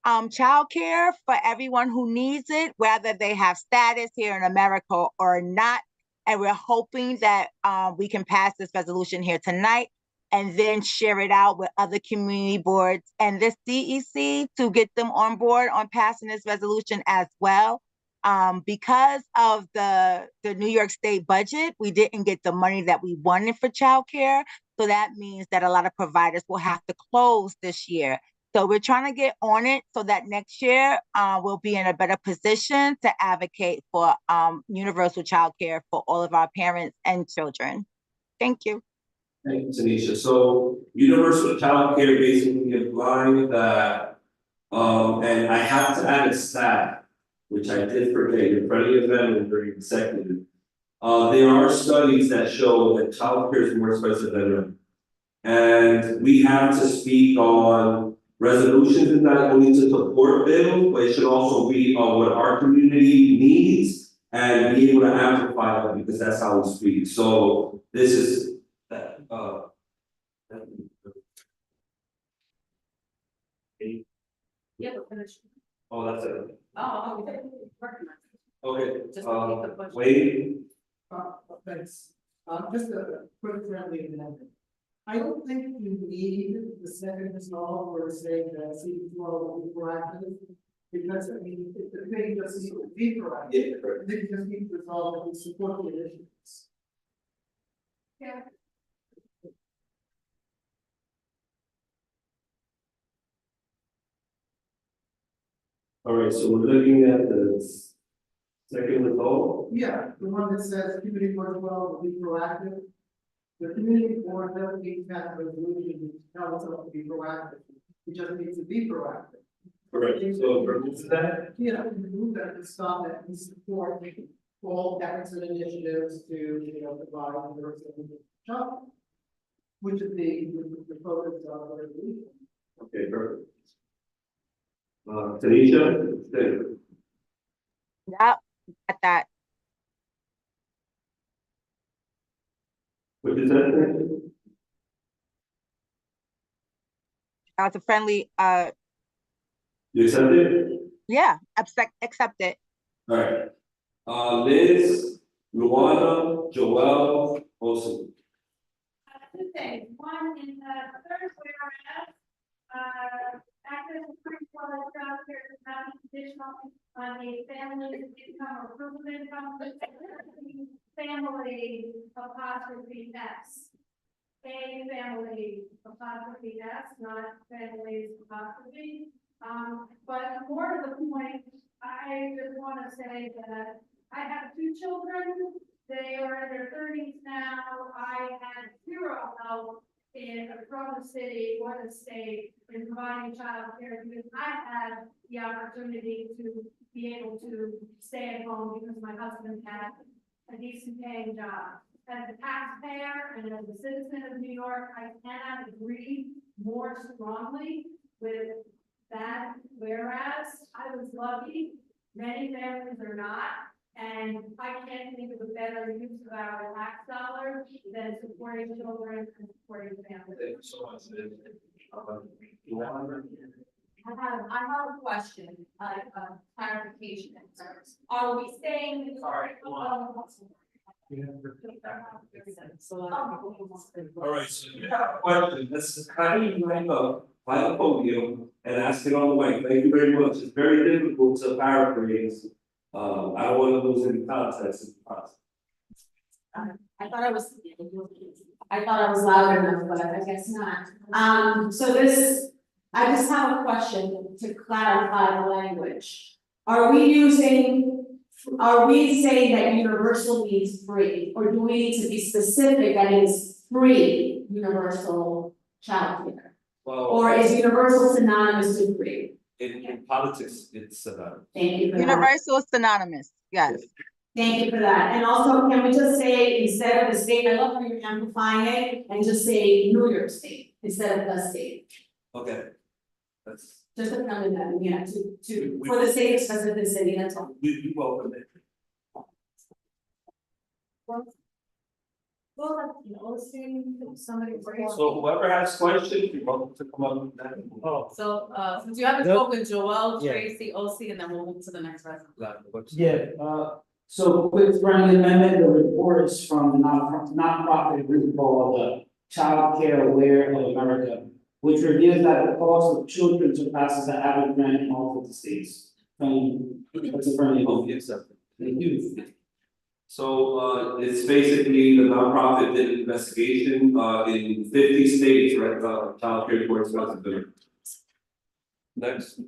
childcare for everyone who needs it, whether they have status here in America or not. And we're hoping that we can pass this resolution here tonight and then share it out with other community boards and this DEC to get them on board on passing this resolution as well. Because of the New York State budget, we didn't get the money that we wanted for childcare. So that means that a lot of providers will have to close this year. So we're trying to get on it so that next year we'll be in a better position to advocate for universal childcare for all of our parents and children. Thank you. Thank you, Tanisha. So universal childcare basically implies that, and I have to add a stat, which I did forget in front of the amendment very consecutive. There are studies that show that childcare is more expensive than rent. And we have to speak on resolutions not only to support bills, but it should also be on what our community needs and be able to amplify them because that's how we speak. So this is Yeah, but finish. oh, that's it. Oh, okay. Okay, Wade? Thanks. Just a quick friendly amendment. I don't think you need the second resolve or saying that CB12 will be proactive. Because I mean, the committee doesn't need to be proactive. Yeah, correct. They just need to resolve that we support the initiatives. Yeah. All right, so we're looking at the second result. Yeah, the one that says community board will be proactive. The community board doesn't need to have a resolution to tell us to be proactive. We just need to be proactive. Correct, so remove that. Yeah, remove that, and stop that, and support all efforts and initiatives to, provide diversity job. Which is the focus of the resolution. Okay, perfect. Tanisha, stay. Yep, got that. What is that? That was a friendly, You accept it? yeah, accept it. All right. Liz, Luana, Joelle, Olson. Two things. One, in the third whereas, access to pre-qualified childcare is not conditional on a family's income or proof of income, but family apostrophe S. A family apostrophe S, not families apostrophe. But more to the point, I just want to say that I have two children. They are in their 30s now. I had zero help from the city or the state in providing childcare because I had the opportunity to be able to stay at home because my husband had a decent paying job. As a taxpayer and as a citizen of New York, I cannot agree more strongly with that. Whereas I was lucky, many families are not. And I can't think of a better use of our tax dollars than supporting children and supporting families. Thank you so much, Liz. I have a question, clarification. Are we saying? Sorry, All right, so you have a question, this is kind of like a podium and ask it on the mic. Thank you very much. It's very difficult to paraphrase. I don't want to lose any context in the process. I thought I was loud enough, but I guess not. So this, I just have a question to clarify the language. Are we saying that universal means free, or do we need to be specific that it's free universal childcare? Well, or is universal synonymous to free? in politics, it's Thank you for that. Universal synonymous, yes. Thank you for that. And also, can we just say, instead of the state, I love how you're amplifying it, and just say New York State instead of the state. okay. That's Just a friendly amendment, yeah, for the sake of specificity, that's all. we welcome it. So whoever has questions, you're welcome to come up with that. Oh, So, since you haven't Nope. spoken, Joelle, Yeah. Tracy, OC, and then we'll move to the next resolution. Yeah, so quick friendly amendment, the report is from the nonprofit group called Child Care Aware of America, which reveals that the cost of children surpasses the average rent in all 50 states. That's a friendly amendment. Accepted. Thank you. So it's basically the nonprofit did an investigation in 50 states, right? Child care towards responsibility. Next.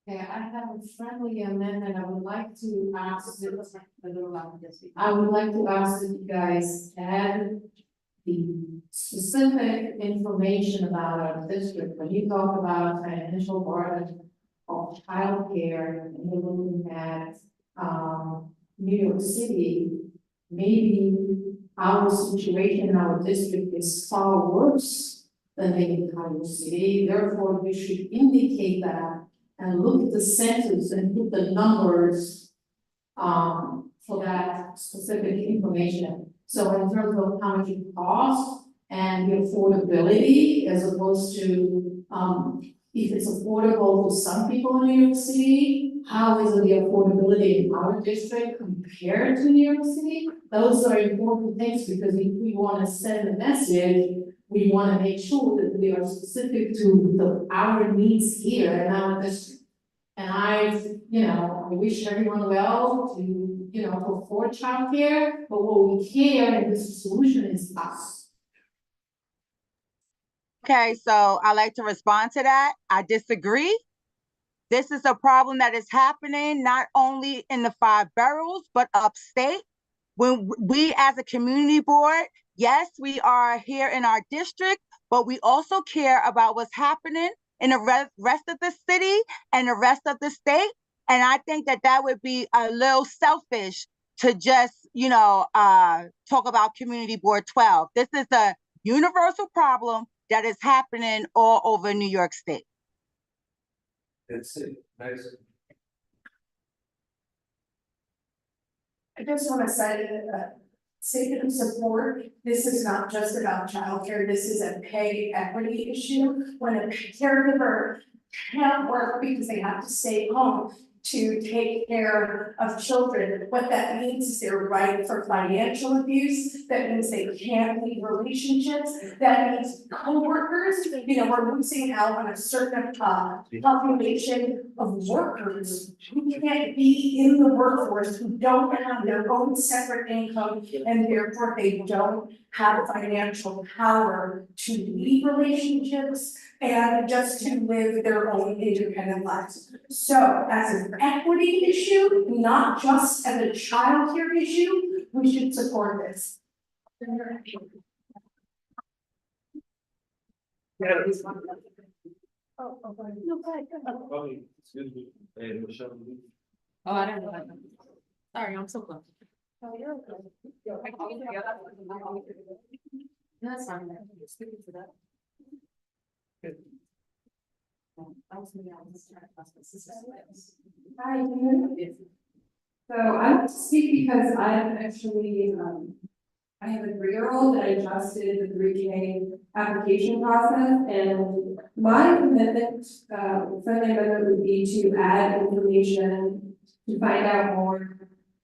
Okay, I have a friendly amendment, I would like to ask that you guys add the specific information about our district, when you talk about financial burden of childcare, and you're looking at, New York City, maybe our situation in our district is far worse than the entire city, therefore we should indicate that and look at the census and put the numbers for that specific information. So in terms of how much it costs and the affordability, as opposed to if it's affordable for some people in New York City, how is the affordability in our district compared to New York City? Those are important things because if we want to send a message, we want to make sure that we are specific to our needs here in our district. And I wish everyone well to afford childcare, but what we care in this solution is us. Okay, so I like to respond to that. I disagree. This is a problem that is happening not only in the 5 boroughs, but upstate. When we as a community board Yes, we are here in our district, but we also care about what's happening in the rest of the city and the rest of the state. And I think that that would be a little selfish to just, talk about Community Board 12. This is a universal problem that is happening all over New York State. That's it. Nice. I just want to say that statement of support, this is not just about childcare, this is a pay equity issue. When a caregiver can't work because they have to stay home to take care of children, what that means is they're ripe for financial abuse. That means they can't leave relationships. That means coworkers, we're losing out on a certain population of workers who can't be in the workforce, who don't have their own separate income, and therefore they don't have financial power to leave relationships and just to live their own independent lives. So as an equity issue, not just as a childcare issue, we should support this. Oh, I don't know that. Sorry, I'm so close. Oh, you're okay. That's fine. Speaking to that. Hi, so I want to speak because I'm actually, I have a 3-year-old that I just did the 3K application process, and my commitment, friendly amendment would be to add information to find out more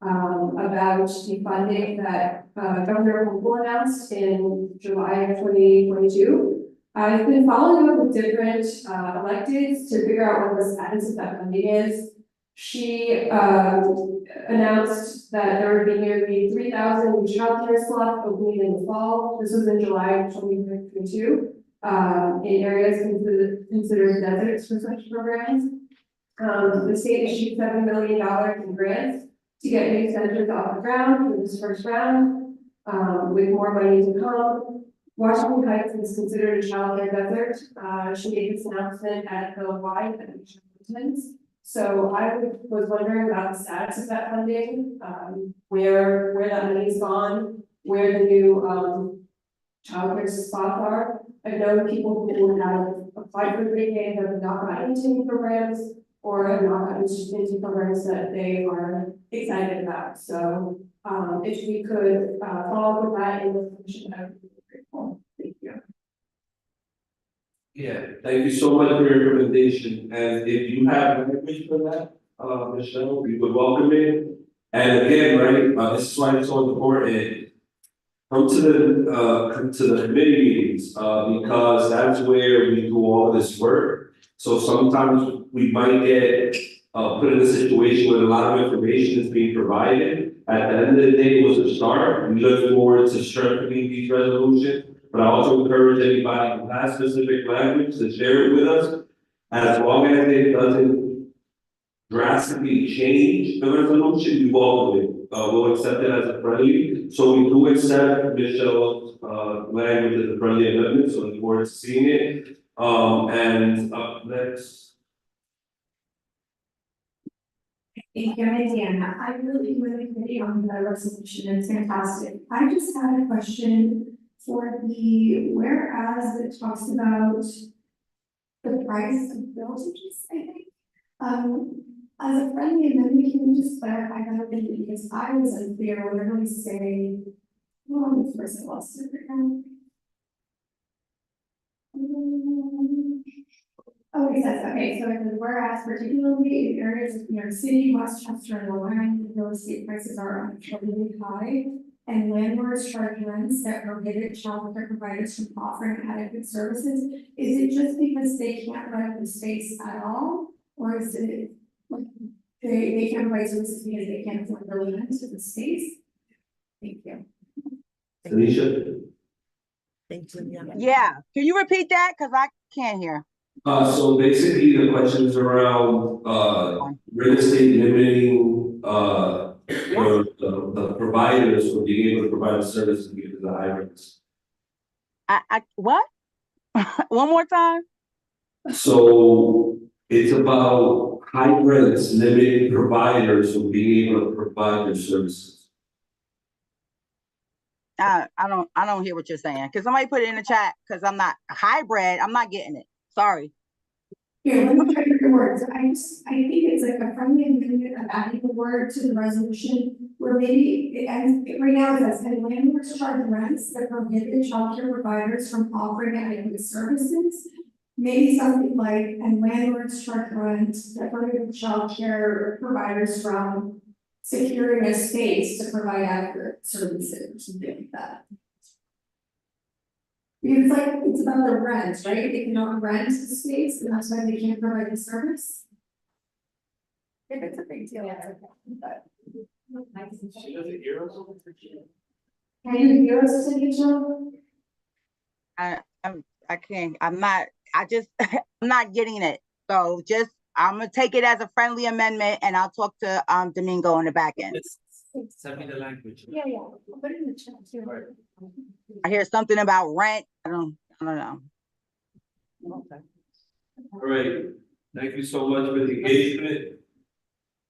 about the funding that Governor Hochul announced in July of 2022. I've been following up with different electeds to figure out what the status of that funding is. She announced that there would be nearly 3,000 childcare slots opening in the fall. This was in July of 2022 in areas considered deserts for such programs. The state issued $7 million in grants to get new centers off the ground for this first round, with more money to come. Washington Heights is considered a childcare desert. She made this announcement at the Y at So I was wondering about the status of that funding, where that money's gone, where the new childcare spots are. I know people who have applied for 3K have not gotten into any programs or have not gotten into programs that they are excited about. So if we could follow up with that in the commission, I would be grateful. Thank you. Yeah, thank you so much for your recommendation. And if you have language for that, Michelle, we would welcome it. And again, right, this is why it's so important. Come to the committee meetings, because that's where we do all of this work. So sometimes we might get put in a situation where a lot of information is being provided. At the end of the day, it was a start. We look forward to strengthening these resolutions. But I also encourage anybody who has specific language to share it with us, as long as it doesn't drastically change the resolution, we welcome it. We'll accept it as a friendly. So we do accept Michelle's language as a friendly amendment, so look forward to seeing it. And up next. Thank you, Diana. I really agree on the resolution. It's fantastic. I just had a question for the whereas that talks about the price of villages, I think. As a friendly amendment, can you just clarify that a bit, because I was unclear where we say, oh, first I lost it again. Oh, it says, okay, so it says, whereas particularly in areas of New York City, Westchester, and Long Island, real estate prices are uncontrollably high, and landlords charge rents that prohibit childcare providers from offering adequate services. Is it just because they can't rent the space at all, or is it like they can't provide services because they can't afford the rent to the space? Thank you. Tanisha? Thank you. Yeah, can you repeat that? Because I can't hear. So basically the question is around real estate limiting the providers will be able to provide a service to the hybrids. I what? One more time? So it's about hybrids limiting providers from being able to provide their services. I don't hear what you're saying. Can somebody put it in the chat? Because I'm not hybrid. I'm not getting it. Sorry. Here, let me try your words. I think it's like a friendly amendment of adding the word to the resolution where maybe it ends, right now it says, and landlords charge rents that prohibit childcare providers from offering adequate services. Maybe something like, and landlords charge rent that prohibit childcare providers from securing a space to provide adequate services or something like that. Because it's like, it's about the rent, right? They cannot rent the space, and that's why they can't provide the service. If it's a big deal, it's okay, but. Can you hear us, City Joe? I can't, I'm not getting it. So just, I'm gonna take it as a friendly amendment and I'll talk to Domingo on the back end. Send me the language. Yeah, I'll put it in the chat too. I hear something about rent. I don't know. All right, thank you so much for the engagement.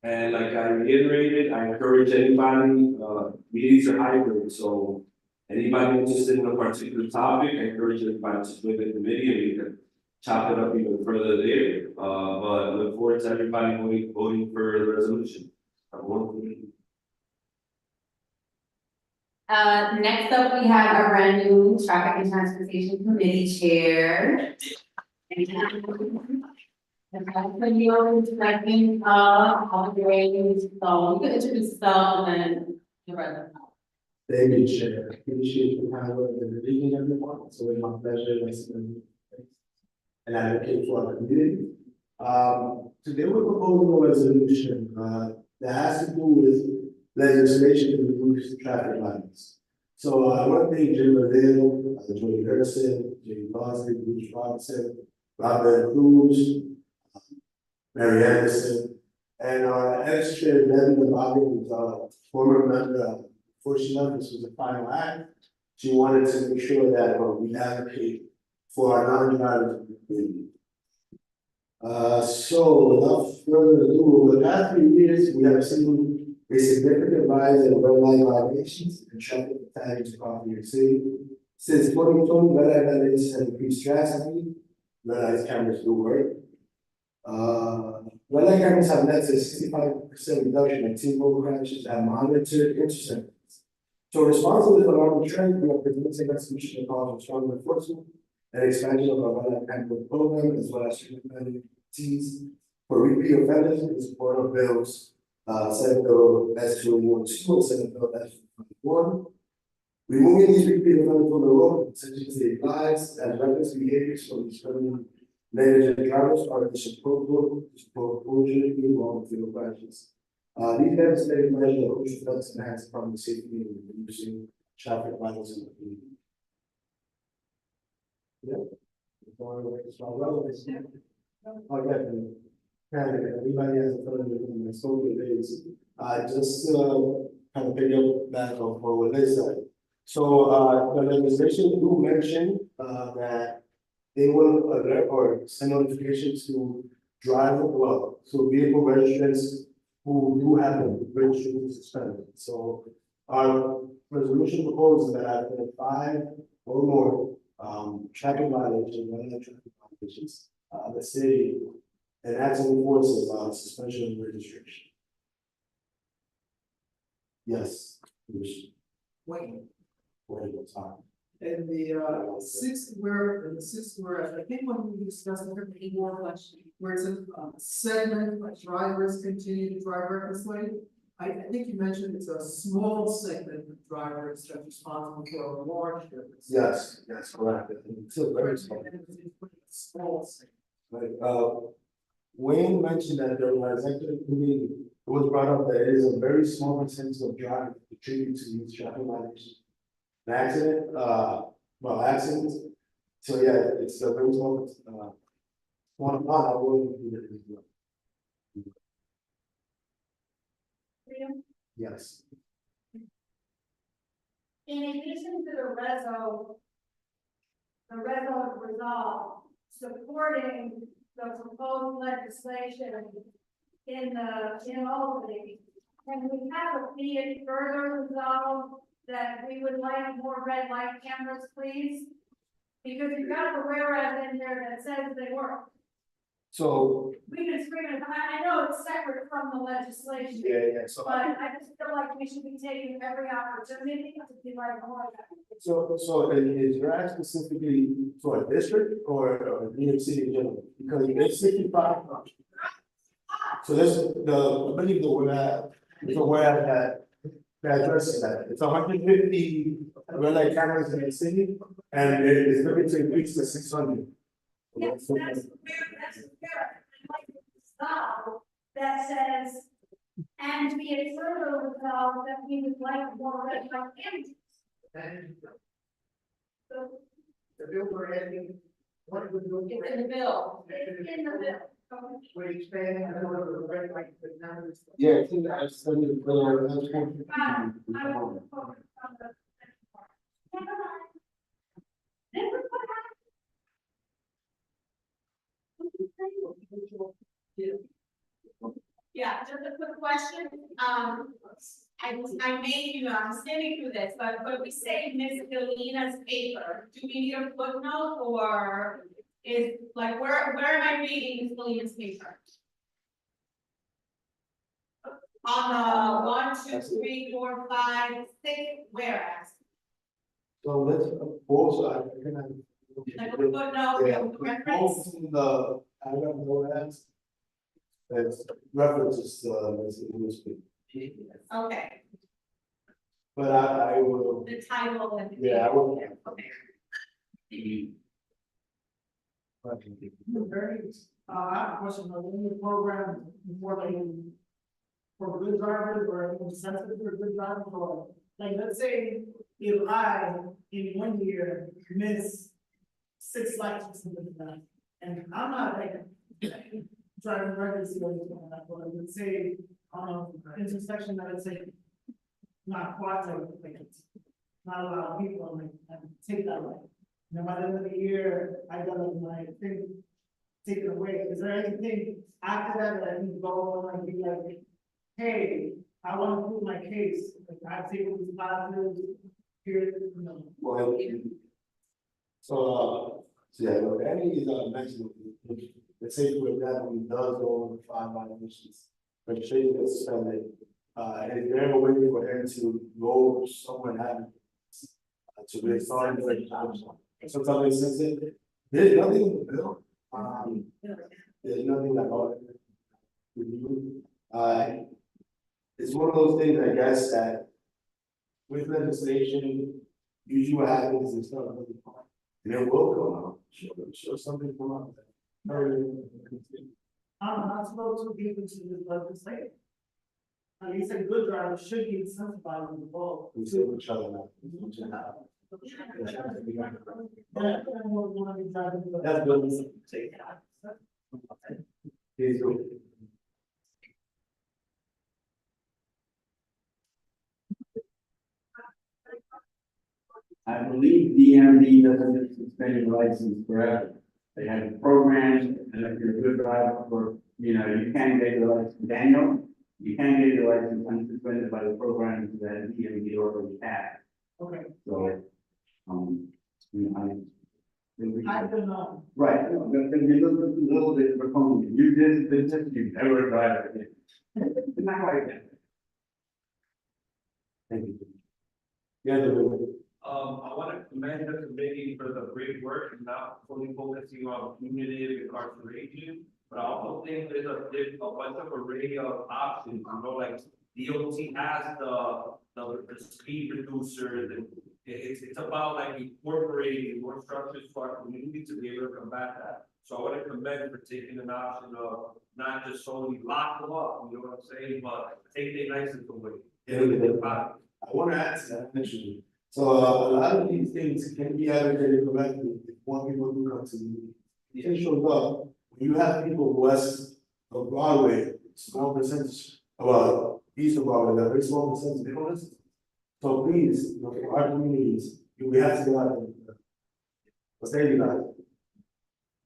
And like I reiterated, I encourage anybody, meetings are hybrid, so anybody interested in a particular topic, I encourage everybody to join the committee and we can chop it up even further there. But I look forward to everybody voting for the resolution. Next up, we have a brand new traffic and transportation committee chair. When you're directing, all the ways, so you can introduce yourself and then the rest. Thank you, Chair. Appreciate the kind work and the beginning of the month. It's always my pleasure listening and advocate for our community. Today we're proposing a resolution that has to do with legislation to reduce traffic lights. So I want to thank Jim Laville, Joey Harrison, Jamie Boston, Bruce Robinson, Robert Cruz, Mary Anderson, and our ex-chair Devin Laville, who's our former member. Fortunately, this was the final act. She wanted to make sure that we advocate for our non-drivers in the community. So without further ado, over the past 3 years, we have seen a significant rise in red light violations and traffic fatalities across New York City. Since 2020, red light violations have increased drastically. Red light cameras do work. Red light cameras have led to a 65% reduction in teen road crashes and monitored interceptions. So responsible to the alarming trend, we are presenting a solution to call for stronger enforcement and expansion of our red light camera program, as well as treatment penalties for repeat offenders in support of bills, Senate Bill S212 and Senate Bill S221. Removing these repeat offenders from the road essentially save lives and reckless behaviors from these criminal negligent drivers are disproportionately involved in fatal crashes. These devastating measures are crucial steps to enhance public safety and reducing traffic violence in the community. Everybody has a further in the social days. Just kind of pick up back on what they said. So the legislation do mention that they will alert or send notifications to driver, so vehicle registrants who do have a registration suspended. So our resolution proposes that after 5 or more traffic violations, the city enacts and enforces suspension of registration. Yes. Wait. What's on? And the sixth whereas I think when we discussed the more question where it says segment drivers continue to drive recklessly. I think you mentioned it's a small segment of drivers that's responsible for a large difference. Yes, that's correct. It's a very small. Small segment. Like Wayne mentioned that there was actually it was brought up that it is a very small percentage of drivers contribute to these traffic violations. An accidents. So yeah, it's a very small one part I will include it as well. Yes. In addition to the reso resolve supporting the proposed legislation in Albany, and we have a be it further resolved that we would like more red light cameras, please? Because you've got the whereas in there that says they work. So, We can scream it, I know it's separate from the legislation. yeah, so. But I just feel like we should be taking every opportunity to be like more of that. So is RAD specifically for a district or New York City in general? Because it's 65. So this, I believe the word, that addresses that. It's 150 red light cameras in the city, and it is looking to increase to 600. Yes, that's fair. Like style that says, and be it further resolved that we would like more red light cameras. So The bill we're adding, what would you? it's in the bill. It's in the bill. We're expanding the number of red light, but now it's. Yeah, I think I studied the bill. Yeah, just a quick question. I may, I'm standing through this, but when we say Ms. Galina's paper, do we need a footnote or is like, where am I reading Ms. Galina's paper? On the 1, 2, 3, 4, 5, 6, whereas? So let's also, I can. Like a footnote, Yeah, reference? both in the, I don't know that. It's references, Okay, but I will. the title and. Yeah, I will. Okay. I have a question, are there any program for good drivers or any incentive for good drivers or, like, let's say if I, in 1 year, miss 6 lights or something like that, and I'm not like driving recklessly or anything like that, but let's say, intersection that let's say not quite like it's not a lot of people, like, and take that light. And then by the end of the year, I got my thing taken away. Is there anything after that I can go and be like, hey, I want to prove my case, like I've taken these classes, here, you know. Well, so yeah, look, any is mentioned, let's say for example, he does go over 5 violations, registration is suspended. Is there a way for him to go somewhere and have to be started with registration? Sometimes it says it, there's nothing in the bill. There's nothing about it. It's one of those things, I guess, that with legislation, usually what happens is stuff really fun. And it will come out. Sure, something come out. I'm not supposed to be able to this legislation. You said good drivers should be incentivized in the vote. We see each other now. That's good. Please do. I believe DMV doesn't suspend your license forever. They have programs, and if you're a good driver for, you can get your license, Daniel, you can get your license unsuspended by the programs that DMV already has. Okay. So, I don't know. Right, because you look a little bit draconian. You did business, you never drive it. It's not quite that. Thank you. Yeah, I want to commend the committee for the great work and not fully focusing on punitive incarceration. But I also think there's a bunch of array of options, like DOT has the speed reducers, and it's about like incorporating more structures to our community to be able to combat that. So I want to commend for taking an option of not just solely lock them up, you know what I'm saying, but take their license away. I want to add to that initially. So a lot of these things can be advocated correctly if more people do come to the issue of when you have people west of Broadway, small percentage, about used to go with a very small percentage of people. So please, look at our communities, we have to go out and, what's there, you guys?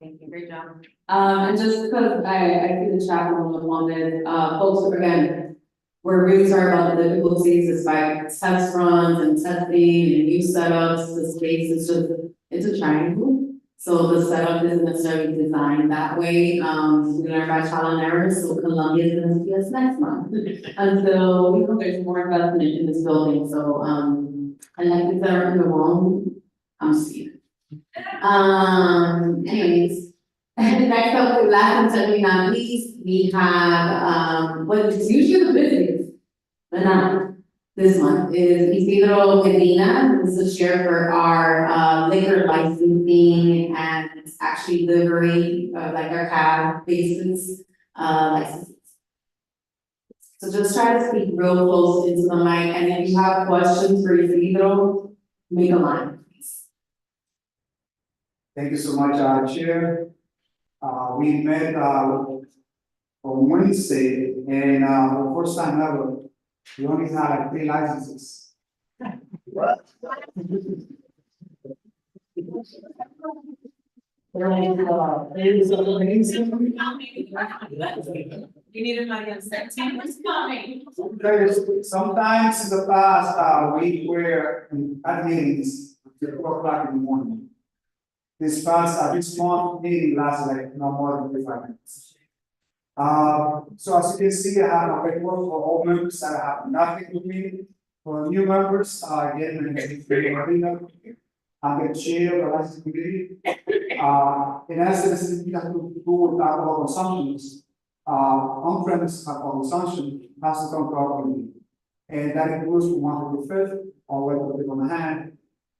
Thank you, great job. And just because I see the chat room wanted, folks, again, we're really sorry about the difficulties despite test runs and testing and new setups. The space is just, it's a triangle. So the setup isn't necessarily designed that way. We learn by trial and error, so Columbia is gonna see us next month. Until we know there's more investment in this building, so, and like the center in the room, I'm Steve. Anyways, next up, last and certainly not least, we have, what is usually the busiest, but not this month, is Isidro Medina, who's the chair for our, liquor licensing and actually delivery, like our cab basis, licenses. So just try to speak real close into the mic, and if you have questions for Isidro, make a line. Thank you so much, Chair. We met on Wednesday, and for the first time ever, we only had like 3 licenses. What? You needed my consent, team was coming. Sometimes in the past, we were at meetings until 4 o'clock in the morning. This month meeting lasted like no more than 45 minutes. So as you can see, I have a paperwork for all members that have nothing with me. For new members, again, I'm the chair of the license committee. In essence, we have to do with alcohol consumptions. On-premise alcohol consumption has to come to our committee. And that includes from 1 to the 5th, all the way to the hand.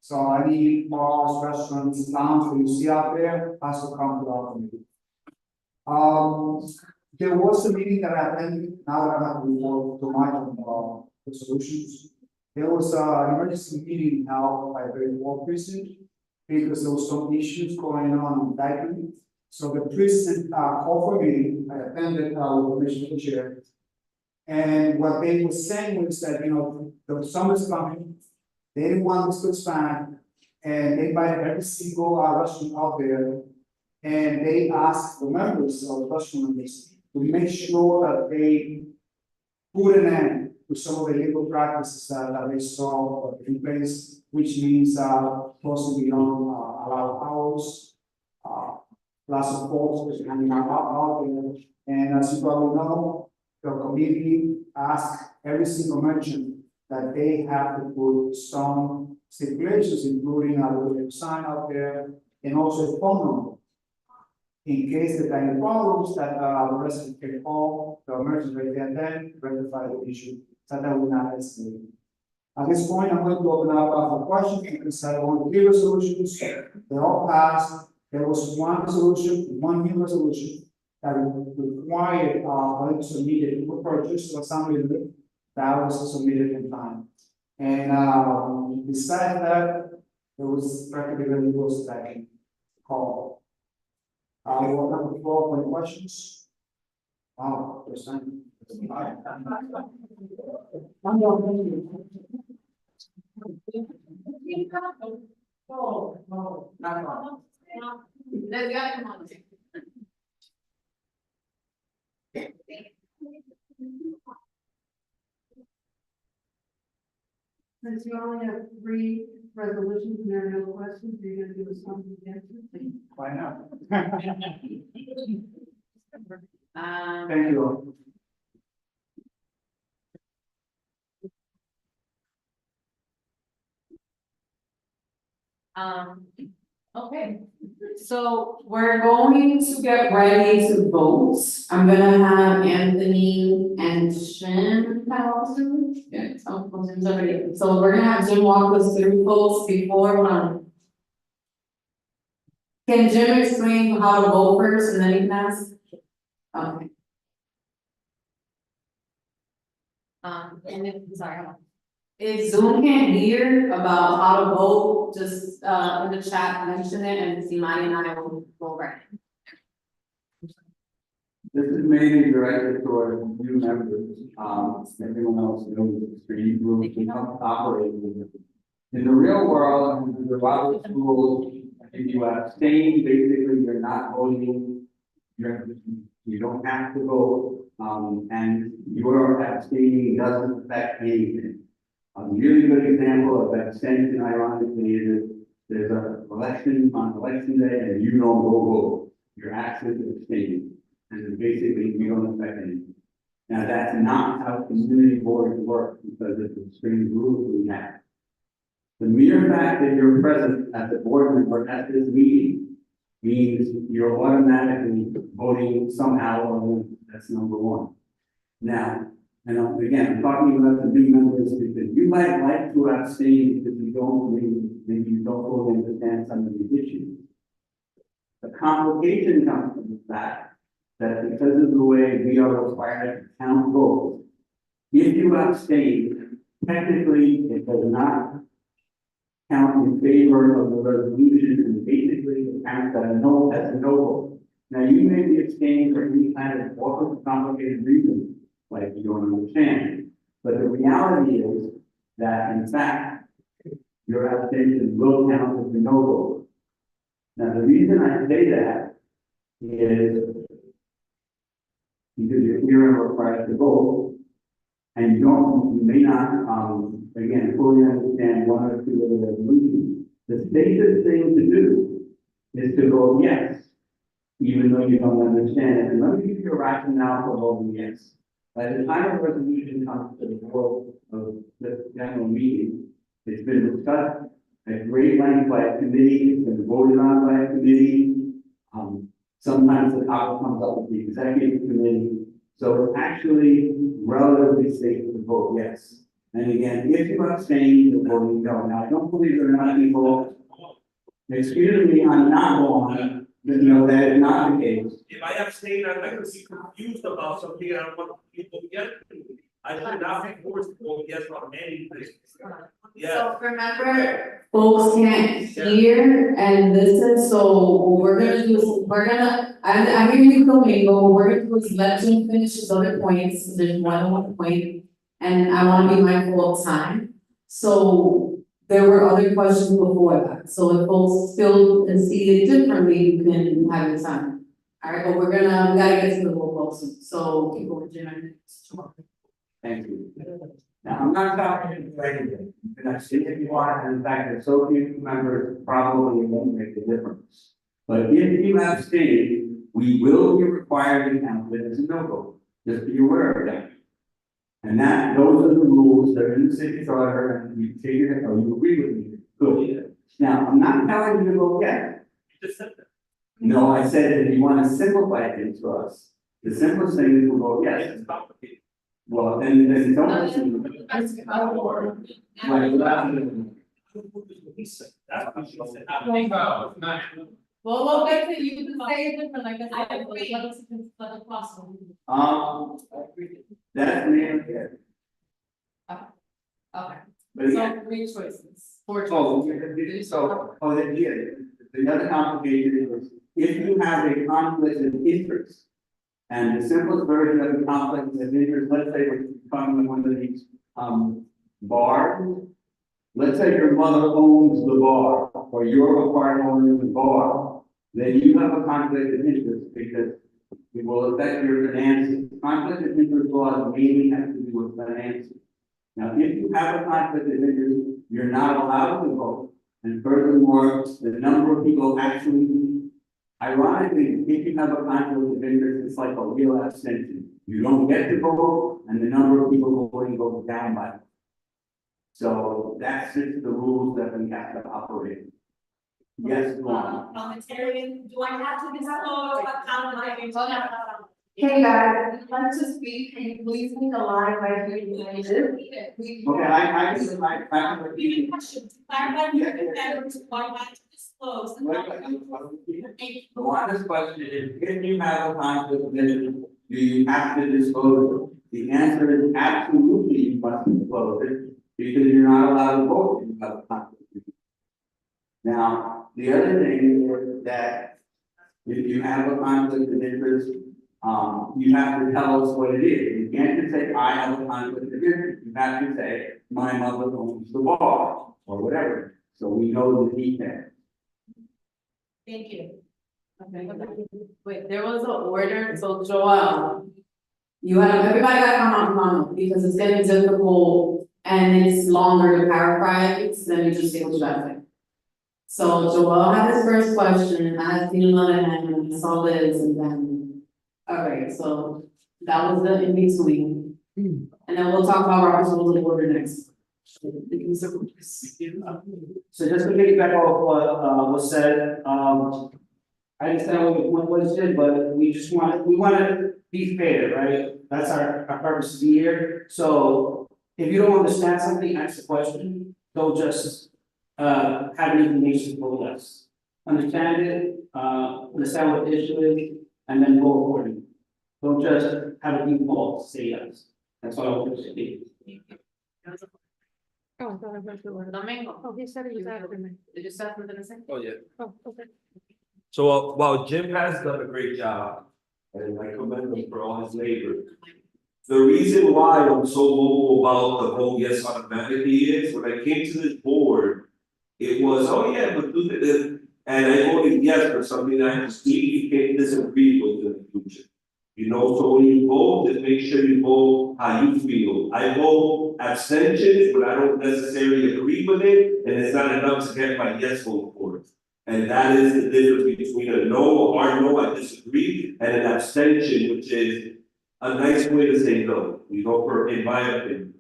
So any bars, restaurants, lounge that you see out there has to come to our committee. There was a meeting that I attended, now that I have to report to my the solutions. There was an emergency meeting held by the Ward Precinct because there was some issues going on in Dyken. So the precinct called for a meeting, I attended with Commissioner Chair. And what they were saying was that, the summer's coming, they didn't want this to expand, and they invited every single restaurant out there, and they asked the members of the restaurants to make sure that they put an end to some of the legal practices that they saw in place, which means closing beyond allowed hours, lots of folks hanging out there, and as you probably know, the committee asked every single merchant that they have to put some stipulations, including a little sign out there, and also a phone number. In case there are any problems, that the resident can call the emergency right there and then rectify the issue, so that will not escalate. At this point, I'm going to open up for questions. You can say all 3 resolutions, they all passed. There was one resolution, one new resolution that required them to submit a new purchase to assembly that was submitted in time. And besides that, there was practically very close that I can call. I will have the floor for any questions. Wow, first time. Since you only have 3 resolutions and there are no questions, you're gonna do a something against it? Why not? Um, Thank you. Okay, so we're going to get ready to vote. I'm gonna have Anthony and Jim. Yeah, Jim's already. So we're gonna have Jim walk us through votes before. Can Jim explain how to vote first and then you can ask? Okay. And if, sorry, hold on. If Zoom can't hear about how to vote, just in the chat mention it and Simani and I will go right. This is mainly directed toward new members, everyone else knows extreme rules and how to operate with it. In the real world, there are a lot of schools, if you abstain, basically you're not voting, you don't have to vote, and your abstaining doesn't affect anything. A really good example of abstention, ironically, is there's an election on election day and you don't go vote. You're actually abstaining. And basically, you don't affect anything. Now, that's not how community boards work because of the strict rules we have. The mere fact that you're present as a board member at this meeting means you're automatically voting somehow, or that's number one. Now, and again, I'm talking about the new members because you might like to abstain because you don't maybe you don't fully understand some of these issues. The complication comes from the fact that because of the way we are required to count votes, if you abstain, technically it does not count in favor of the resolution, and basically it counts as a no vote. Now you may be abstaining for any kind of awful complicated reason, like you don't understand. But the reality is that in fact, your abstention will count as a no vote. Now the reason I say that is because you're here and required to vote, and you may not, again, fully understand one or two of the resolutions. The safest thing to do is to vote yes, even though you don't understand it. And let me give you a rationale for voting yes. By the time a resolution comes to the board of the general meeting, it's been discussed at great length by a committee, it's been voted on by a committee. Sometimes the topic comes up with the executive committee. So it's actually relatively safe to vote yes. And again, if you abstain, you're voting no. Now, I don't believe there are not people, excuse me, I'm not wrong, but you know, that is not the case. If I abstain, I'm going to be confused about something and I don't want people to get it. I should not be forced to vote yes on anything. Yeah. So remember, folks can't hear and listen, so what we're gonna do is, I'm hearing you commingle, what we're gonna do is let Jim finish his other points, there's one point, and I wanna be mindful of time. So there were other questions before that, so if folks still see it differently, you can have your time. Alright, but we gotta get to the roll call soon, so keep going, Jim, and tomorrow. Thank you. Now, I'm not talking to anything, and I've seen if you want, and in fact, the so few members probably won't make a difference. But if you abstain, we will be required to count it as a no vote. Just be aware of that. And those are the rules that are in the city charter, and you figure it, or you agree with me. Good. Now, I'm not telling you to vote yes. You just said that. No, I said if you want to simplify things for us, the simplest thing is to vote yes. It's complicated. Well, then don't listen. That's what he said. That's what she said. Well, we'll get to you can say it different, like I said, but let us possible. That's me, okay. Okay. But So again, three choices, four choices. The other complication is if you have a conflict of interest. And the simplest version of the conflict of interest, let's say we're talking about one of these bars. Let's say your mother owns the bar, or you're a part owner of the bar, then you have a conflict of interest because it will affect your finances. Conflict of interest laws mainly have to do with finances. Now, if you have a conflict of interest, you're not allowed to vote. And furthermore, the number of people actually, ironically, if you have a conflict of interest, it's like a real abstention. You don't get to vote, and the number of people voting goes down by. So that's just the rules that we have to operate. Yes, Parliamentarian, do I have to disclose what town I'm in? Hey guys, I'd like to speak, can you please make a line right here behind this? Okay, I can repeat. Question, to clarify for the members, why not to disclose? The honest question is, if you have a conflict of interest, do you have to disclose it? The answer is absolutely you must disclose it, because you're not allowed to vote if you have a conflict of interest. Now, the other thing is that if you have a conflict of interest, You have to tell us what it is. You can't just say, I have a conflict of interest. You have to say, my mother owns the bar, or whatever, so we know the details. Thank you. Okay, wait, there was an order, so Joel. You have, everybody got to come on comment because it's getting difficult and it's longer to paraphrase than you just say what you got to say. So Joel had his first question, I had seen another hand, and I saw Liz, and then, okay, so that was the in between. And then we'll talk about Robert's rules of order next. So just to piggyback off what was said, I understand what is said, but we want to be fair, right? That's our purpose to be here. So if you don't understand something, ask the question. Don't just have any information for us. Understand it, understand what the issue is, and then go accordingly. Don't just have a default, say yes. That's all I want to say. Domingo. Oh, he said he was after me. Did you start with the second? Oh, yeah. Oh, okay. So while Jim has done a great job, and I commend him for all his labor. The reason why I'm so vocal about the vote yes automatically is when I came to this board, it was, oh yeah, but do this, and I voted yes for something that I completely can't disagree with in the future. You know, so when you vote, just make sure you vote how you feel. I vote abstentions, but I don't necessarily agree with it, and it's not enough to get my yes vote for it. And that is the difference between a no, a hard no, I disagree, and an abstention, which is a nice way to say no, you know, for, in my opinion.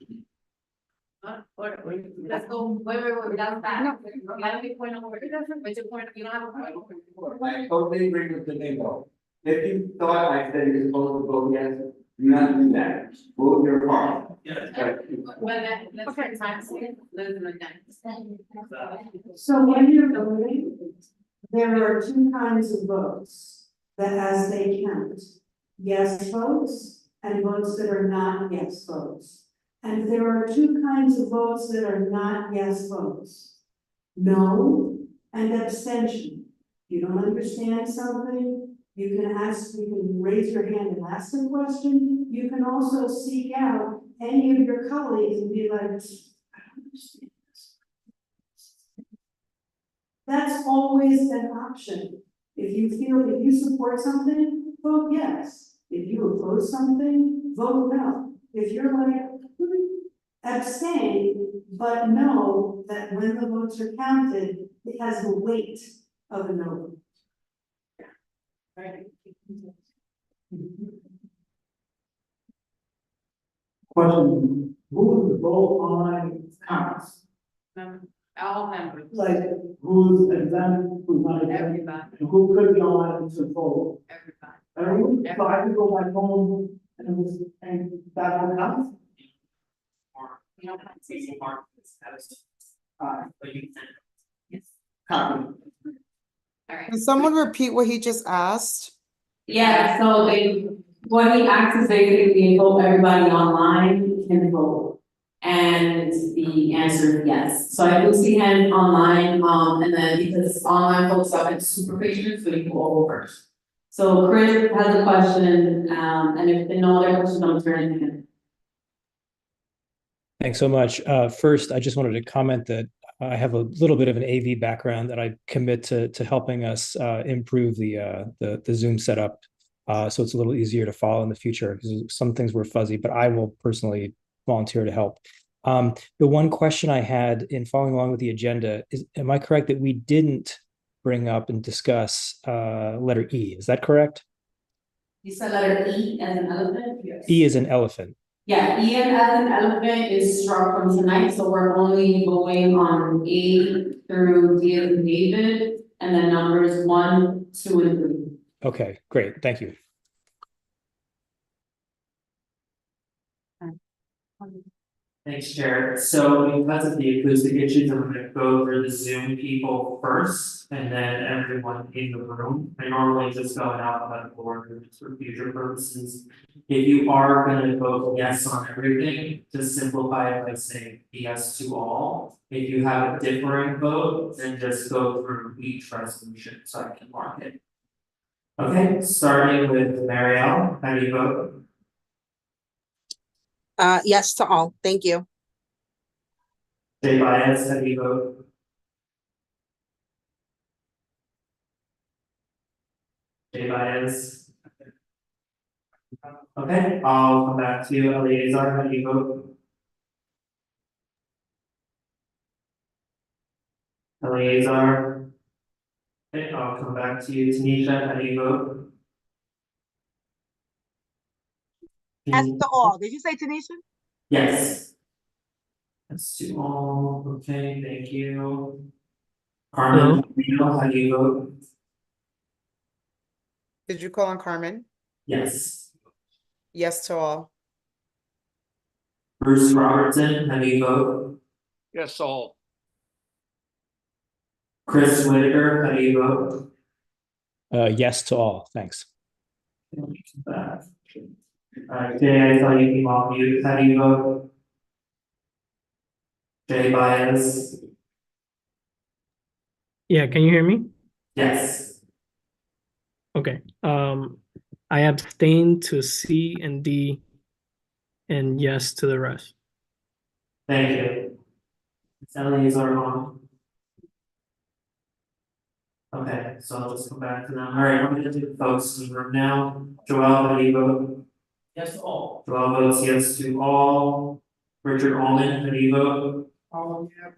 Let's go, wait, that's bad. You have a big point of order, what's your point, you don't have a point. I totally agree with the bingo. If you thought I said you're supposed to vote yes, do not do that. Vote your part. But then, let's try time, live in the next. So when you're voting, there are two kinds of votes that as they count, yes votes and votes that are not yes votes. And there are two kinds of votes that are not yes votes. No and abstention. You don't understand something, you can raise your hand and ask a question. You can also seek out any of your colleagues and be like, I don't understand this. That's always an option. If you support something, vote yes. If you oppose something, vote no. If you're like, abstain, but know that when the votes are counted, it has the weight of a no. Right. Question, who would vote on counts? All members. Like, who's exempt, who's not exempt? Everybody. And who could be on to vote? Everybody. Everyone, so I could go back home and that will count? You don't have to say some part of this, but you can. Yes. Copy. All right. Can someone repeat what he just asked? Yeah, so what he asked is basically vote everybody online can vote. And the answer is yes. So I do see hands online, and then because online folks are in super patient, so you can go over first. So Chris has a question, and if no other questions, I'm turning to him. Thanks so much. First, I just wanted to comment that I have a little bit of an AV background that I commit to helping us improve the Zoom setup, so it's a little easier to follow in the future because some things were fuzzy, but I will personally volunteer to help. The one question I had in following along with the agenda is, am I correct that we didn't bring up and discuss letter E? Is that correct? You said letter E as an elephant? Yes. E is an elephant. Yeah, E as an elephant is struck from tonight, so we're only going on A through D as in David, and then numbers 1, 2, and 3. Okay, great, thank you. Thanks, Chair. So because of the acoustic issues, I'm gonna go through the Zoom people first and then everyone in the room. I normally just go in alphabetical order just for future purposes. If you are gonna vote yes on everything, just simplify it by saying yes to all. If you have a differing vote, then just go through each resolution so I can mark it. Okay, starting with Marielle, how do you vote? Yes to all. Thank you. Jay Bias, how do you vote? Jay Bias. Okay, I'll come back to you, Eleazar, how do you vote? Eleazar. Okay, I'll come back to you, Tanisha, how do you vote? Yes to all. Did you say Tanisha? Yes. That's to all, okay, thank you. Carmen, how do you vote? Did you call on Carmen? Yes. Yes to all. Bruce Robertson, how do you vote? Yes, all. Chris Whitaker, how do you vote? Yes to all, thanks. Jay, I saw you came off mute, how do you vote? Jay Bias? Yeah, can you hear me? Yes. Okay. I abstain to C and D and yes to the rest. Thank you. It's Eleazar on. Okay, so I'll just come back to them. All right, I'm gonna do the folks in the room now. Joel, how do you vote? Yes to all. Joel votes yes to all. Richard Allman, how do you vote? All, yeah.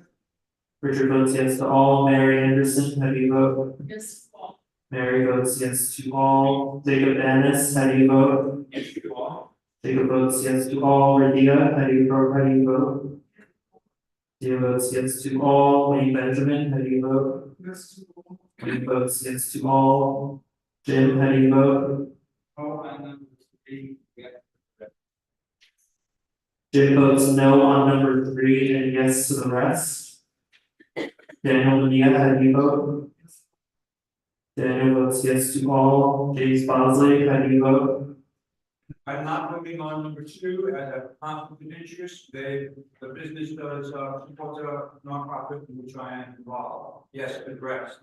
Richard votes yes to all. Mary Anderson, how do you vote? Yes to all. Mary votes yes to all. Jacob Ennis, how do you vote? Yes to all. Jacob votes yes to all. Radia, how do you vote? Radia votes yes to all. Wayne Benjamin, how do you vote? Yes to all. Wayne votes yes to all. Jim, how do you vote? Oh, and then yeah. Jim votes no on number 3 and yes to the rest. Daniel Mania, how do you vote? Daniel votes yes to all. James Bosley, how do you vote? I'm not voting on number 2 as a conflict of interest. The business does support a nonprofit in which I am involved. Yes, addressed.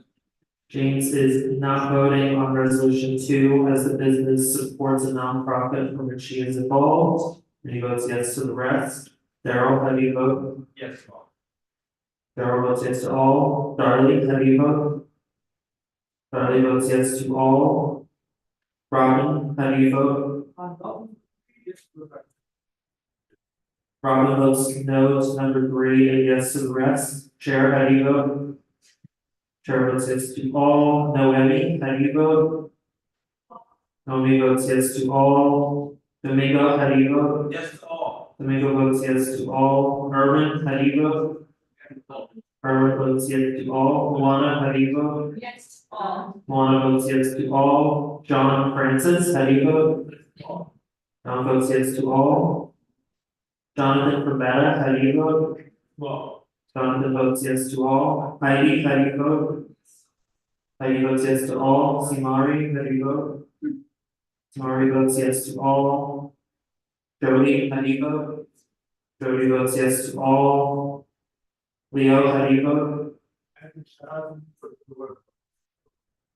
James is not voting on resolution 2 as the business supports a nonprofit from which he is involved. And he votes yes to the rest. Daryl, how do you vote? Yes. Daryl votes yes to all. Darley, how do you vote? Darley votes yes to all. Robin, how do you vote? Robin votes no to number 3 and yes to the rest. Chair, how do you vote? Chair votes yes to all. Noemi, how do you vote? Noemi votes yes to all. Domingo, how do you vote? Yes to all. Domingo votes yes to all. Erwin, how do you vote? Erwin votes yes to all. Luana, how do you vote? Yes, all. Luana votes yes to all. John Francis, how do you vote? John votes yes to all. Jonathan Corbetta, how do you vote? Well. Jonathan votes yes to all. Heidi, how do you vote? Heidi votes yes to all. Simari, how do you vote? Simari votes yes to all. Jody, how do you vote? Jody votes yes to all. Leo, how do you vote?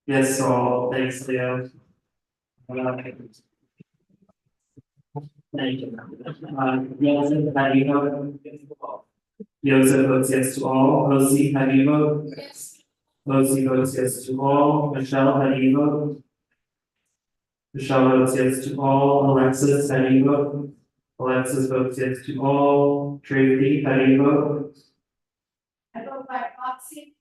Yes to all. Thanks, Leo. Thank you. Joseph, how do you vote? Joseph votes yes to all. Lucy, how do you vote? Yes. Lucy votes yes to all. Michelle, how do you vote? Michelle votes yes to all. Alexis, how do you vote? Alexis votes yes to all. Tracy, how do you vote? I vote by proxy.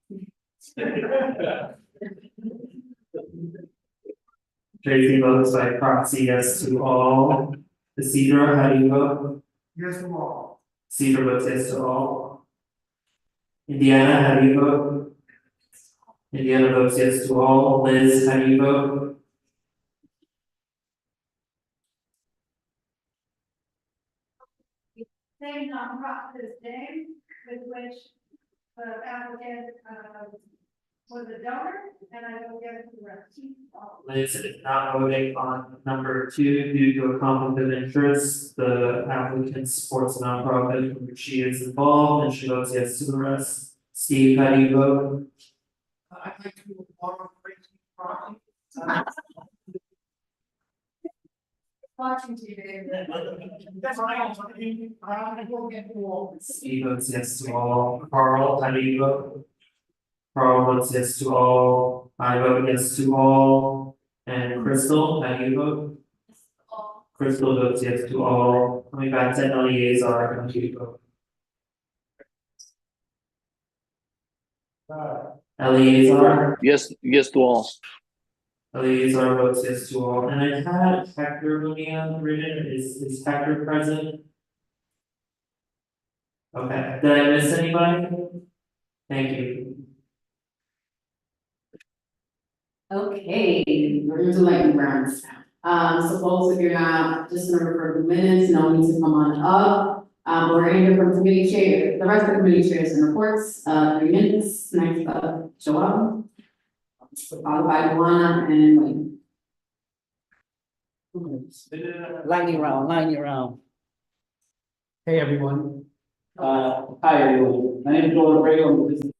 Tracy votes by proxy yes to all. Isidro, how do you vote? Yes to all. Isidro votes yes to all. Indiana, how do you vote? Indiana votes yes to all. Liz, how do you vote? Same nonprofit name with which the applicant, was a donor, and I will get it to the rest. Liz is not voting on number 2 due to a conflict of interest. The applicant supports a nonprofit from which she is involved and she votes yes to the rest. Steve, how do you vote? I'd like to borrow property. Watching TV. That's why I will get you all. Steve votes yes to all. Carl, how do you vote? Carl votes yes to all. I vote yes to all. And Crystal, how do you vote? Crystal votes yes to all. Coming back to Eleazar, how do you vote? Eleazar? Yes to all. Eleazar votes yes to all. And I had Hector Bonilla written. Is Hector present? Okay, did I miss anybody? Thank you. Okay, we're gonna do lightning rounds now. So folks, if you're not, just remember for the minutes, no need to come on up. We're in here from committee chair, the rest of the committee chairs and reports, 3 minutes, next, show up. Followed by Luana and Wayne. Lightning round. Hey, everyone. Hi, everyone. My name is Joel Abrego. I'm the business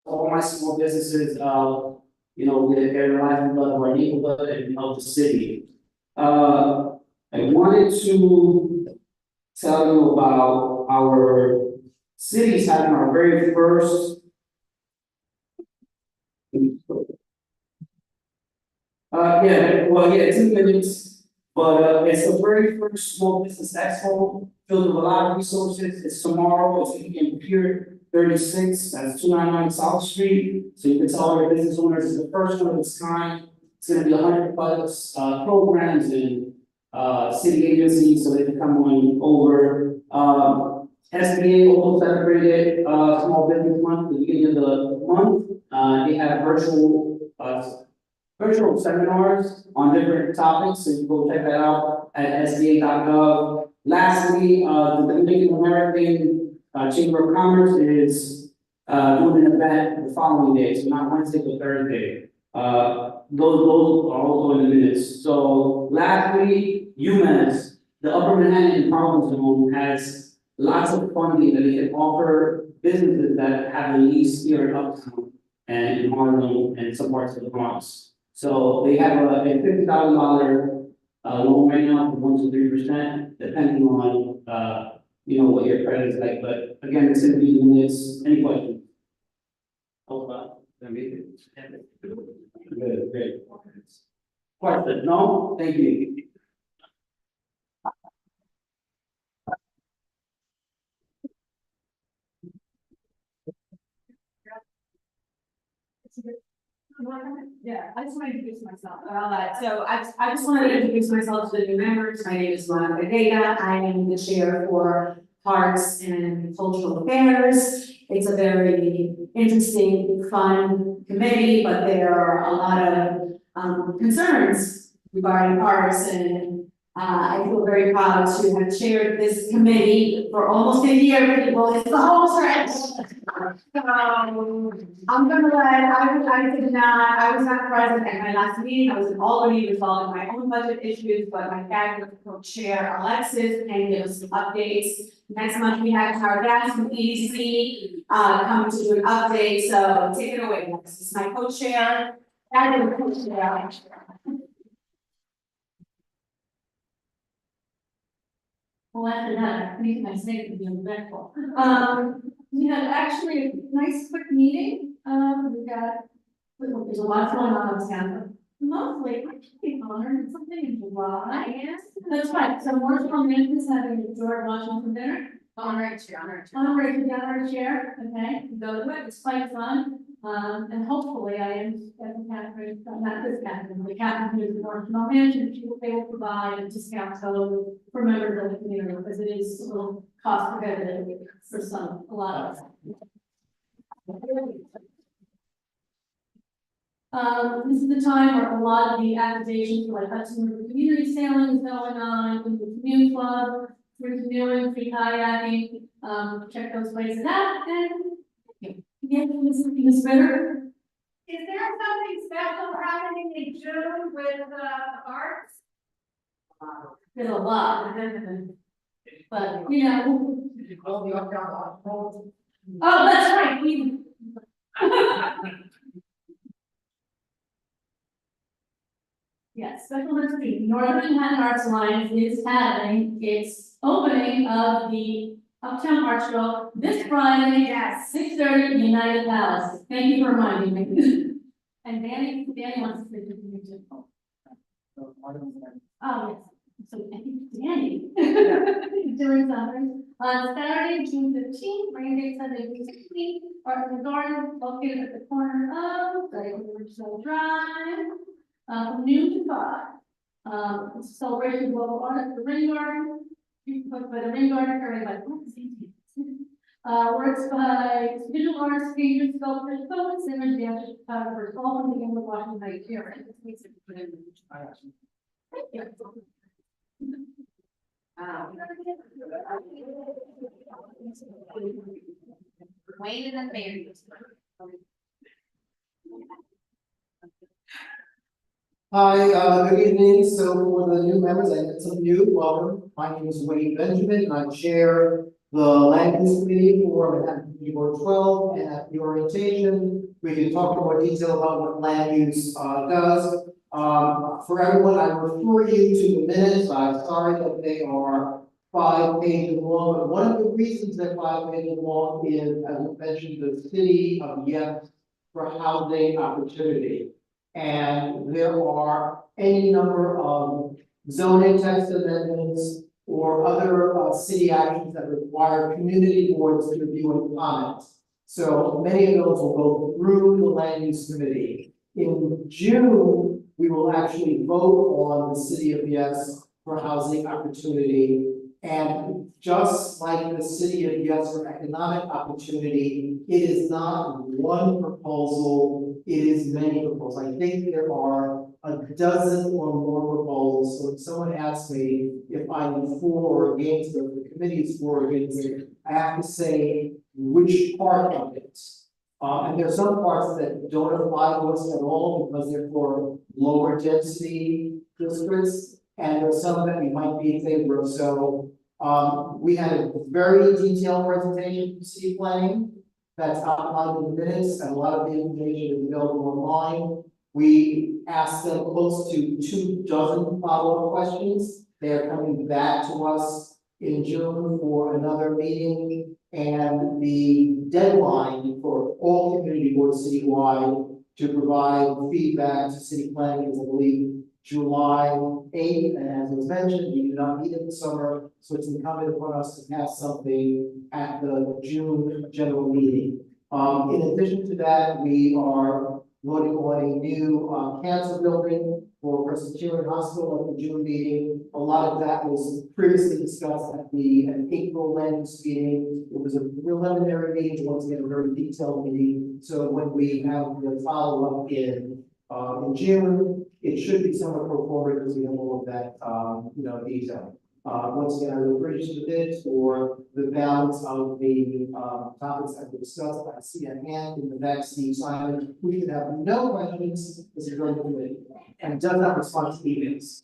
all my small businesses, they're the lifeblood of our neighborhood and of the city. I wanted to tell you about our cities having our very first. Yeah, 2 minutes, but it's the very first small business expo filled with a lot of resources. It's tomorrow, it's in Pier 36, that's 299 South Street. So you can tell our business owners it's the first one of its kind. It's gonna be 100 plus programs and city agencies, so they can come on over. SBA also celebrated Small Business Month at the beginning of the month. They have virtual seminars on different topics, so you can go check that out at sba.gov. Lastly, the Dominican American Chamber of Commerce is doing an event the following day, so not Wednesday but Thursday. Those are also in the minutes. So lastly, UMass, the Upper Manhattan Empowerment Zone has lots of funding that they can offer businesses that have a lease here in Uptown and in Harlem and some parts of the Bronx. So they have a $50,000 loan right now for 1 to 3%, depending on what your credit is like. But again, it's going to be in minutes. Any questions? Good, great. Question? No? Thank you. Yeah, I just want to introduce myself. So I just wanted to introduce myself to the new members. My name is Luana Vega. I am the chair for Arts and Cultural Affairs. It's a very interesting, fun committee, but there are a lot of concerns regarding arts, and I feel very proud to have chaired this committee for almost a year. People, it's the whole stretch. I'm gonna let, I was not present at my last meeting. I was in Albany resolving my own budget issues, but my fabulous co-chair Alexis can give us some updates. Next month we have our guest from EDC coming to do an update, so take it away, Alexis, my co-chair. And co-chair. Well, after that, I think my snake would be uneventful. We had actually a nice quick meeting. We got, there's a lot going on in town. Mostly, actually honored something in July. Yes. That's right, so Marshall Mint is having a George Washington dinner. Honorary chair. Honorary chair, okay, go to it, it's quite fun. And hopefully I am, Catherine, not this Catherine, the Catherine who's the Marshall Mansion, they will provide a discount code for members of the community, because it is a little cost prohibitive for some, a lot of us. This is the time where a lot of the activations for like Hudson River Community Sailing is going on, with the Canoe Club, free canoeing, free kayaking, check those places out, and yeah, Ms. Ritter. Is there something special happening in June with, arts? There's a lot. But, you know. Oh, that's right, we. Yes, special mention, Northern Manhattan Arts Alliance is having its opening of the Uptown Art Show this Friday at 6:30 United Palace. Thank you for reminding me. And Danny wants to say something too. Oh, yes. So I think Danny doing something. On Saturday, June 15th, rain date Sunday, June 16th, Art in the Garden, located at the corner of Riverside Drive. From noon to 5. It's a celebration of local art at the Rain Garden. Booked by the Rain Garden, carried by works by visual artists, painters, sculptors, poets, singers, dancers, photographers, all from the English Washington Night here. Thank you. Wayne and Mary. Hi, good evening. So for the new members, I met some of you, welcome. My name is Wayne Benjamin, and I chair the Land Use Committee for Manhattan CB12M, and at the orientation, we can talk in more detail about what land use does. For everyone, I refer you to the minutes. I'm sorry that they are 5 pages long, but one of the reasons they're 5 pages long is, as I mentioned, the city of Yes for housing opportunity. And there are any number of zoning text amendments or other city actions that require community boards to review and comment. So many of those will go through the land use committee. In June, we will actually vote on the city of Yes for housing opportunity. And just like the city of Yes for economic opportunity, it is not one proposal, it is many proposals. I think there are a dozen or more proposals. So if someone asks me if I'm for or against, or if the committee is for or against it, I have to say which part of it. And there are some parts that don't apply to us at all because they're for lower density districts. And there are some that we might be in favor of. So we had a very detailed presentation from city planning that's outlined in the minutes, and a lot of the information is available online. We asked them close to 24 follow-up questions. They are coming back to us in June for another meeting, and the deadline for all community boards citywide to provide feedback to city planning is, I believe, July 8th, and as was mentioned, we do not meet in the summer, so it's incumbent upon us to pass something at the June general meeting. In addition to that, we are voting on a new cancer building for Presbyterian Hospital at the June meeting. A lot of that was previously discussed at the April land use meeting. It was a preliminary meeting, once again, a very detailed meeting. So when we have the follow-up in June, it should be somewhat pro forma because we have all of that, detail. Once again, I refer you to the bids for the balance of the topics that we discussed. I see a hand in the back, Steve Simon. We should have no questions. This is going to be, and does not respond to emails.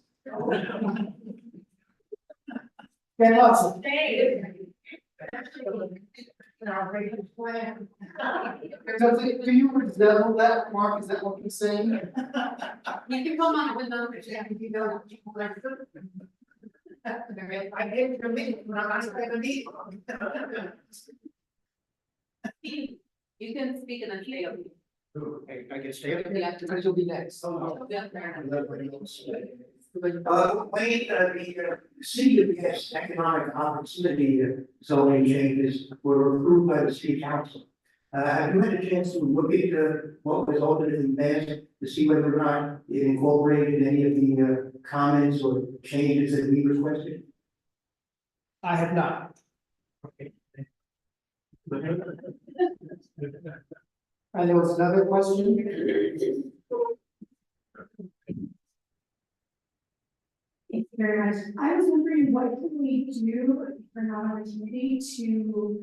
Ken Hudson. Do you resemble that, Mark? Is that what you're saying? You can come on with them. I gave you a meeting, but I'm not going to meet. You can speak in the field. Okay, I guess you'll be next. Wayne, the city of yes, economic opportunity zoning changes were approved by the city council. Have you had a chance to look at what was ultimately passed to see whether or not it incorporated any of the comments or changes that we requested? I have not. And there was another question? Thank you very much. I was wondering, what can we do for an opportunity to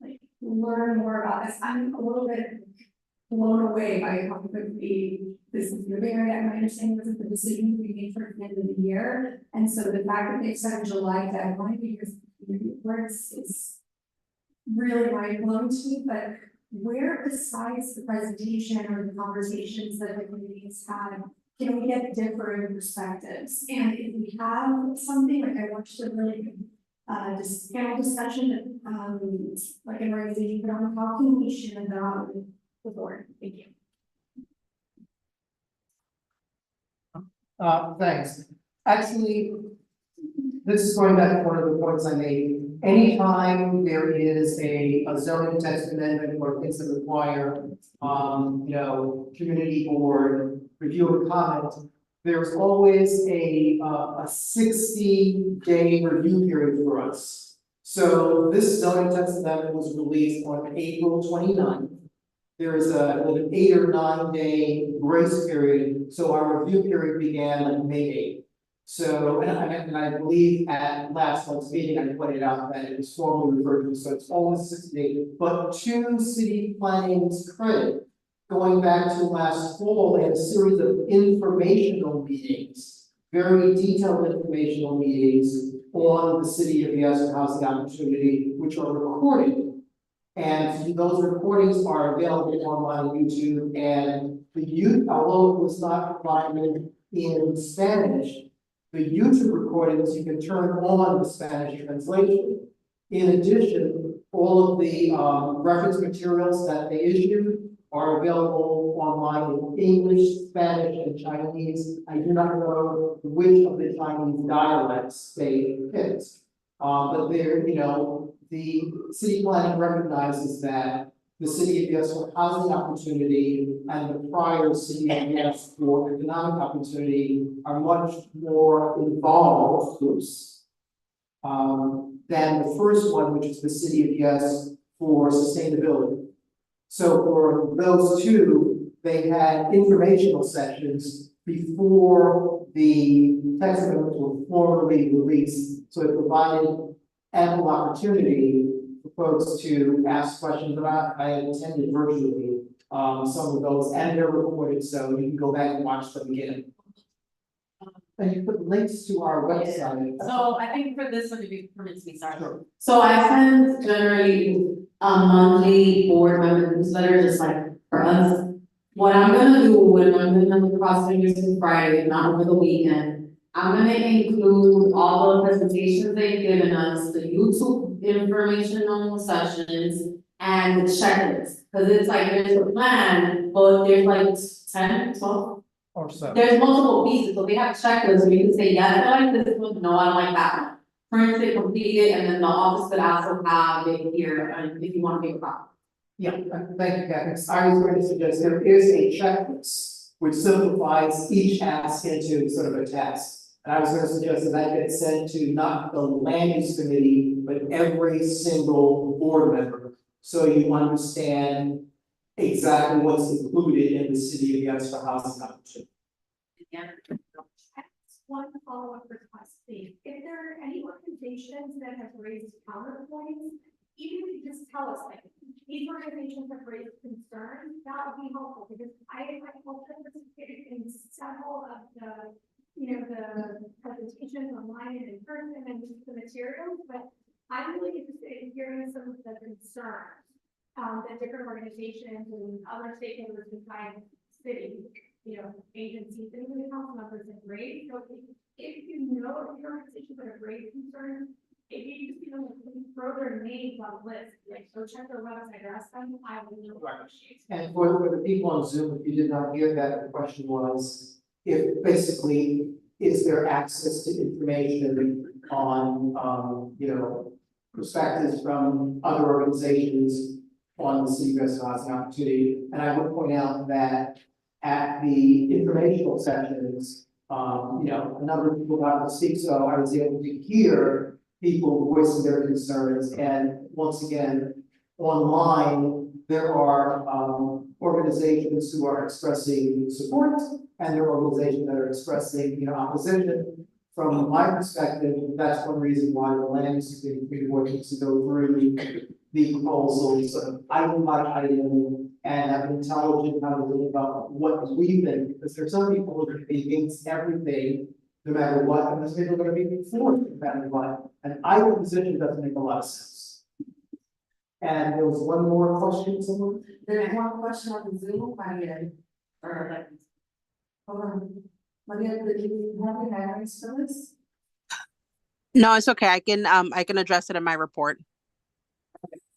like learn more about this? I'm a little bit blown away by how quickly this is moving. My understanding was that the decision would be made for the end of the year. And so the fact that they set a July deadline because the reports is really mind blowing to me, but where besides the presentation or the conversations that the communities had, can we get different perspectives? And if we have something, like I watched a really good panel discussion that like an organization put on, how can we share that with the board? Thank you. Thanks. Actually, this is going back to one of the points I made. Anytime there is a zoning text amendment or things that require, community board review and comment, there's always a 60-day review period for us. So this zoning text amendment was released on April 29th. There is an 8 or 9 day grace period. So our review period began on May 8th. So, and I believe at last month's meeting, I pointed out that it was formally referred to, so it's almost 60 days. But to city planning's credit, going back to last fall, they had a series of informational meetings, very detailed informational meetings on the city of yes housing opportunity, which are recorded. And those recordings are available online on YouTube. And the youth, although it was not provided in Spanish, the YouTube recordings, you can turn on the Spanish translation. In addition, all of the reference materials that they issued are available online in English, Spanish, and Chinese. I do not know which of the Chinese dialects they picked. But they're, the city planning recognizes that the city of yes for housing opportunity and the prior city of yes for economic opportunity are much more involved groups than the first one, which is the city of yes for sustainability. So for those two, they had informational sessions before the text amendments were formally released. So it provided ample opportunity for folks to ask questions. I attended virtually some of those, and they're recorded, so you can go back and watch them again. And you put links to our website. So I think for this one, if you permit me, sorry. Sure. So I send generally a monthly board member newsletter, just like for us. What I'm gonna do when I'm in the crossfingers on Friday, not over the weekend, I'm gonna include all the presentations they've given us, the YouTube informational sessions, and the checklist. Cause it's like, there's a plan, but there's like 10, 12. Or so. There's multiple pieces, so they have checklists where you can say, yes, I like this one, no, I don't like that one. Print it, complete it, and then the office could also have it here, if you want to make a copy. Yeah, thank you, Kathy. I was going to suggest there is a checklist which simplifies each task into sort of a task. And I was going to suggest that gets sent to not the land use committee, but every single board member. So you understand exactly what's included in the city of yes for housing opportunity. One follow-up request, please. If there are any organizations that have raised counterpoints, even if you just tell us, like, these organizations have raised concerns, that would be helpful, because I also participated in several of the, the presentations online and in person and just the materials, but I'm really interested in hearing some of the concerns that different organizations and other stakeholders inside the city, agencies, and even council members have raised. So if you know of your organizations that have raised concerns, if you just, further names on the list, like, go check their website or ask them, I will know what issues. And for the people on Zoom, if you did not hear that, the question was, if basically, is there access to information on, perspectives from other organizations on the Seagrass Housing Opportunity? And I would point out that at the informational sessions, a number of people got to speak, so I was able to hear people voicing their concerns. And once again, online, there are organizations who are expressing support, and there are organizations that are expressing, opposition. From my perspective, that's one reason why the land use committee board needs to go through the proposals item by item and have an intelligent conversation about what we think, because there's some people who are going to be against everything, no matter what, and there's people who are going to be for it, no matter what. And either position doesn't make a lot of sense. And there was one more question, someone? There's one question on Zoom, Maria, or like, hold on. Maria, did you have any hands for this? No, it's okay. I can address it in my report.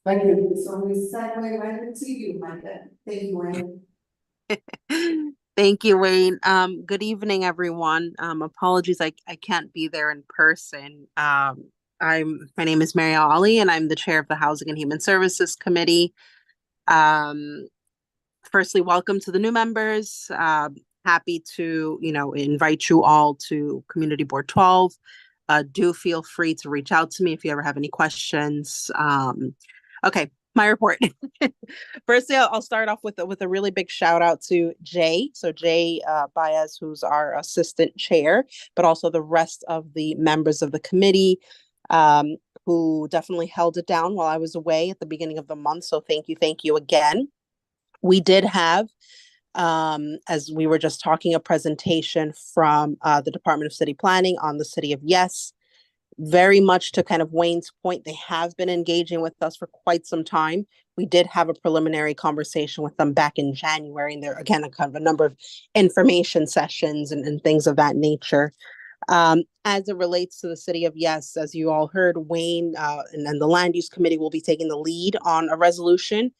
Thank you. So we segue right into you, Micah. Thank you, Wayne. Thank you, Wayne. Good evening, everyone. Apologies, I can't be there in person. My name is Mary Ali, and I'm the chair of the Housing and Human Services Committee. Firstly, welcome to the new members. Happy to, invite you all to Community Board 12. Do feel free to reach out to me if you ever have any questions. Okay, my report. Firstly, I'll start off with a really big shout out to Jay. So Jay Baez, who's our assistant chair, but also the rest of the members of the committee, who definitely held it down while I was away at the beginning of the month. So thank you again. We did have, as we were just talking, a presentation from the Department of City Planning on the City of Yes. Very much to kind of Wayne's point, they have been engaging with us for quite some time. We did have a preliminary conversation with them back in January, and there again kind of a number of information sessions and things of that nature. As it relates to the City of Yes, as you all heard, Wayne and the Land Use Committee will be taking the lead on a resolution.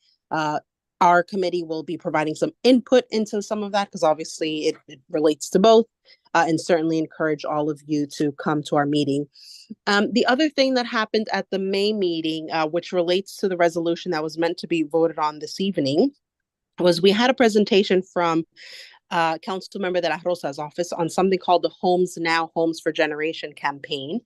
Our committee will be providing some input into some of that because obviously it relates to both, and certainly encourage all of you to come to our meeting. The other thing that happened at the May meeting, which relates to the resolution that was meant to be voted on this evening, was we had a presentation from Council Member De La Rosa's office on something called the Homes Now, Homes for Generation campaign.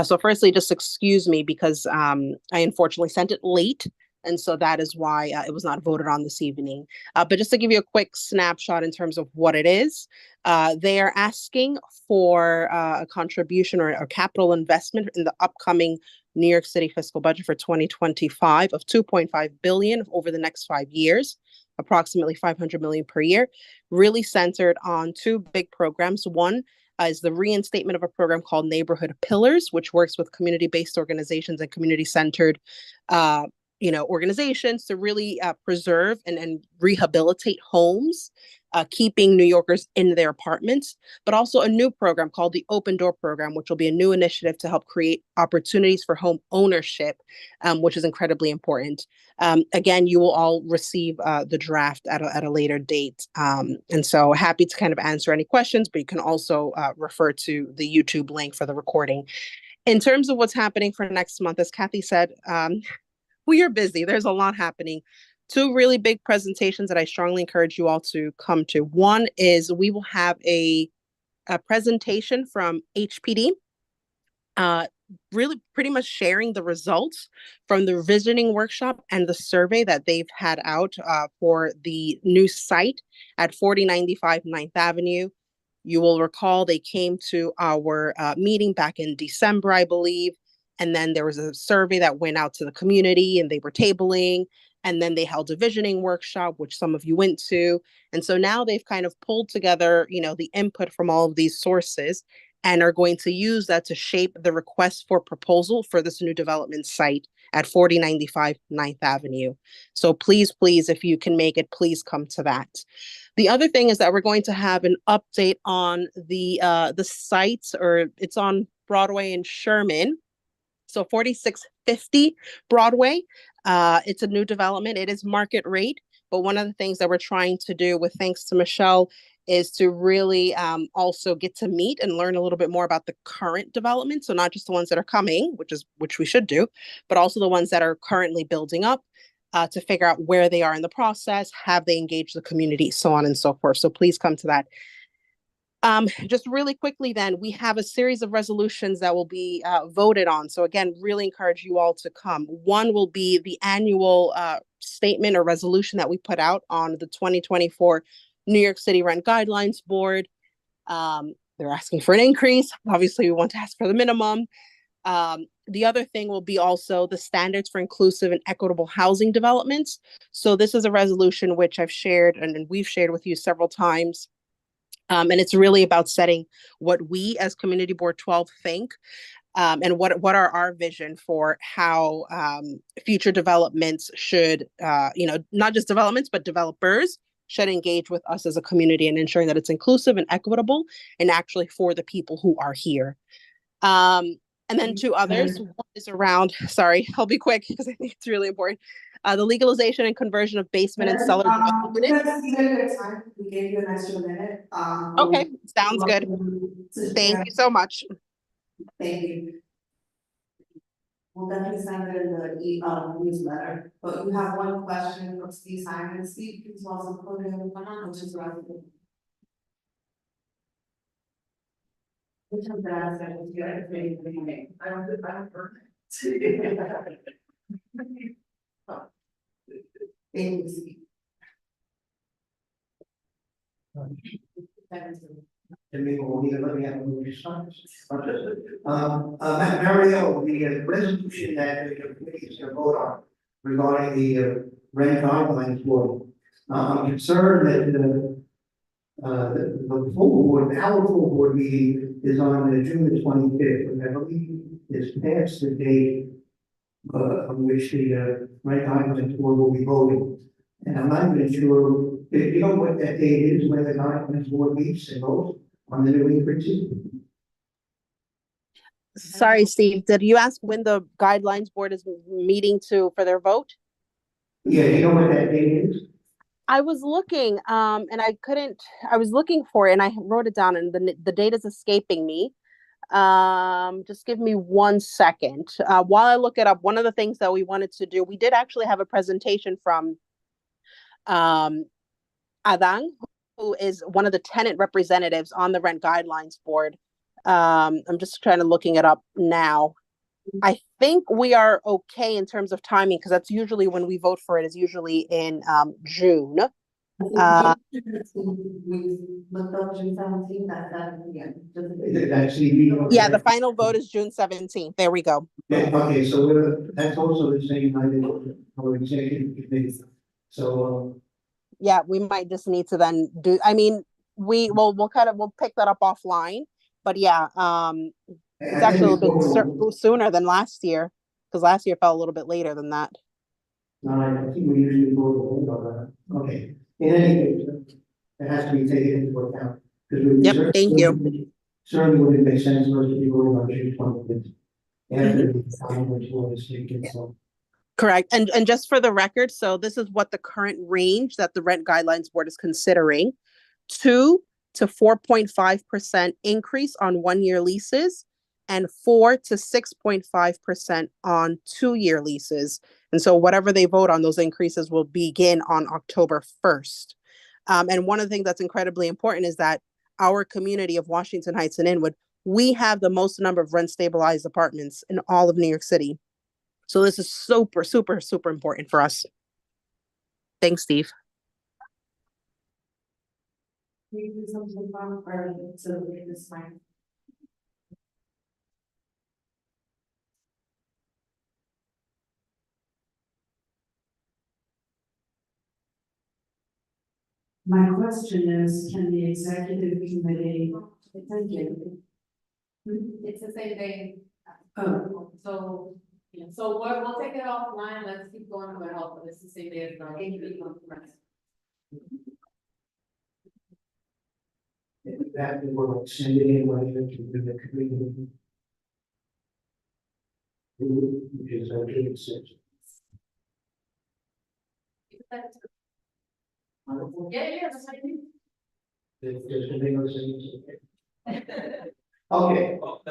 So firstly, just excuse me because I unfortunately sent it late. And so that is why it was not voted on this evening. But just to give you a quick snapshot in terms of what it is, they are asking for a contribution or a capital investment in the upcoming New York City fiscal budget for 2025 of $2.5 billion over the next 5 years, approximately $500 million per year, really centered on two big programs. One is the reinstatement of a program called Neighborhood Pillars, which works with community-based organizations and community-centered organizations to really preserve and rehabilitate homes, keeping New Yorkers in their apartments, but also a new program called the Open Door Program, which will be a new initiative to help create opportunities for home ownership, which is incredibly important. Again, you will all receive the draft at a later date. And so happy to kind of answer any questions, but you can also refer to the YouTube link for the recording. In terms of what's happening for next month, as Kathy said, we are busy. There's a lot happening. Two really big presentations that I strongly encourage you all to come to. One is we will have a presentation from HPD, really pretty much sharing the results from the visioning workshop and the survey that they've had out for the new site at 4095 9th Avenue. You will recall they came to our meeting back in December, I believe. And then there was a survey that went out to the community and they were tabling. And then they held a visioning workshop, which some of you went to. And so now they've kind of pulled together, the input from all of these sources and are going to use that to shape the request for proposal for this new development site at 4095 9th Avenue. So please, if you can make it, please come to that. The other thing is that we're going to have an update on the sites, or it's on Broadway and Sherman. So 4650 Broadway, it's a new development. It is market rate, but one of the things that we're trying to do with thanks to Michelle is to really also get to meet and learn a little bit more about the current development. So not just the ones that are coming, which we should do, but also the ones that are currently building up, to figure out where they are in the process, have they engaged the community, so on and so forth. So please come to that. Just really quickly then, we have a series of resolutions that will be voted on. So again, really encourage you all to come. One will be the annual statement or resolution that we put out on the 2024 New York City Rent Guidelines Board. They're asking for an increase. Obviously, we want to ask for the minimum. The other thing will be also the standards for inclusive and equitable housing developments. So this is a resolution which I've shared and we've shared with you several times. And it's really about setting what we as Community Board 12 think, and what are our vision for how future developments should, not just developments, but developers should engage with us as a community and ensuring that it's inclusive and equitable and actually for the people who are here. And then two others. One is around, sorry, I'll be quick because I think it's really important. The legalization and conversion of basement and cellar dwelling units. We gave you an extra minute. Okay, sounds good. Thank you so much. Thank you. We'll definitely send it in the newsletter, but you have one question from Steve Simon. Steve, please also put in one on, which is right. Which of that is good? I don't Thank you, Steve. And maybe we'll need to let me have a little response. Mario, the resolution that the committee is going to vote on regarding the rent guidelines board. I'm concerned that the full board, our full board meeting is on June the 25th, and I believe is past the date on which the rent guidelines board will be voting. And I'm not even sure if you know what that date is when the guidelines board meets and votes on the new increases. Sorry, Steve, did you ask when the guidelines board is meeting for their vote? Yeah, you know what that date is? I was looking, and I was looking for it and I wrote it down and the date is escaping me. Just give me 1 second. While I look it up, one of the things that we wanted to do, we did actually have a presentation from Adang, who is one of the tenant representatives on the rent guidelines board. I'm just trying to looking it up now. I think we are okay in terms of timing because that's usually when we vote for it is usually in June. We looked up June 17th, Yeah, the final vote is June 17th. There we go. Okay, so that's also the same night or executive committee. So yeah, we might just need to then do, I mean, we'll pick that up offline, but yeah, it's actually a little bit sooner than last year because last year fell a little bit later than that. No, I think we usually go on that. Okay, in any case, it has to be taken into account. Yep, thank you. Certainly wouldn't make sense for us to be voting on June 25th. After the time which was taken, so. Correct. And just for the record, so this is what the current range that the rent guidelines board is considering: 2 to 4.5% increase on 1-year leases and 4 to 6.5% on 2-year leases. And so whatever they vote on, those increases will begin on October 1st. And one of the things that's incredibly important is that our community of Washington Heights and Inwood, we have the most number of rent stabilized apartments in all of New York City. So this is super, super, super important for us. Thanks, Steve. My question is, can the executive committee, thank you. It's the same thing. Oh. So, yeah, so we'll take it offline, let's keep going with help, but it's the same day as the That we will send it in when you do the committee. which is June 6th. Yeah, that's what I mean. If there's anything else, okay. It's almost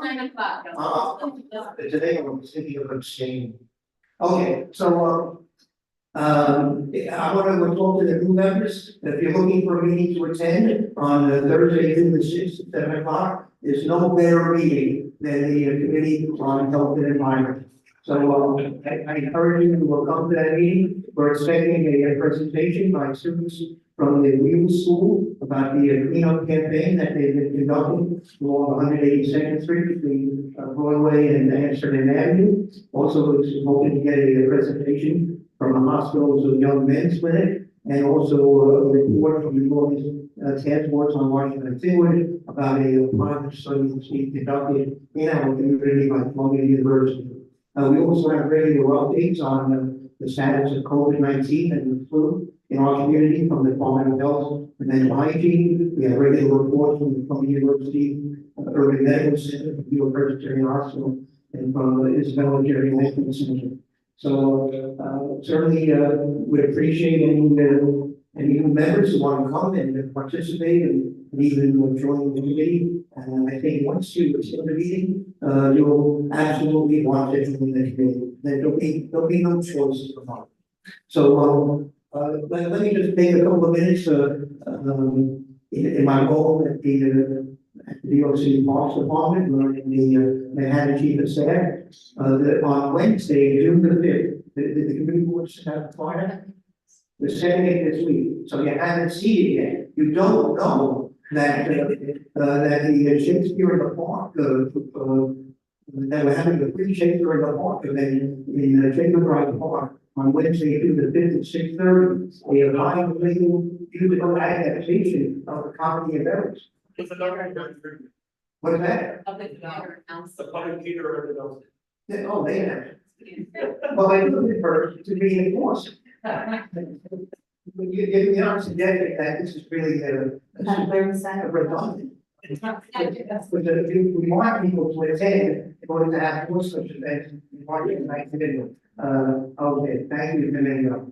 9 o'clock. Today I'm thinking of abstaining. Okay, so, I want to talk to the new members. If you're looking for a meeting to attend on Thursday, June the 6th at 7 o'clock, there's no better meeting than the Committee on Health and Environment. So, I encourage you to come to that meeting. We're expecting a presentation by students from the Wheeler School about the cleanup campaign that they've been conducting along 182nd Street between Broadway and Amsterdam Avenue. Also, it's hoping to get a presentation from the hospital's Young Men's Clinic, and also a report from the Northern Task Force on Washington Stewart about a pilot study that's being conducted in our community by Columbia University. We also have regular updates on the status of COVID-19 and the flu in our community from the Department of Health and Mental Hygiene. We have regular reports from the Columbia University Urban Medical Center, from the Presbyterian Hospital, and from the Isabella Geriatric Center. So certainly would appreciate any new members who want to come and participate and even join the committee. And I think once you attend the meeting, you'll absolutely want to join the committee. There'll be no choice for that. So let me just take a couple of minutes in my role at the New York City Parks Department, in the Manhattan Chief of Staff. On Wednesday, June the 5th, the committee board should have Florida. We're setting it this week, so you haven't seen it yet. You don't know that the Shakespeare in the Park, that we're having a free Shakespeare in the Park event in Jacob Drive Park on Wednesday, June the 5th at 6:30. We are live legal musical adaptation of the comedy of errors. What's that? The public theater announced it. Oh, they have. Well, they put it first to be enforced. You know, I'm suggesting that this is really redundant. We want people to attend in order to have more such events. We want to make the video. Okay, thank you, Commander.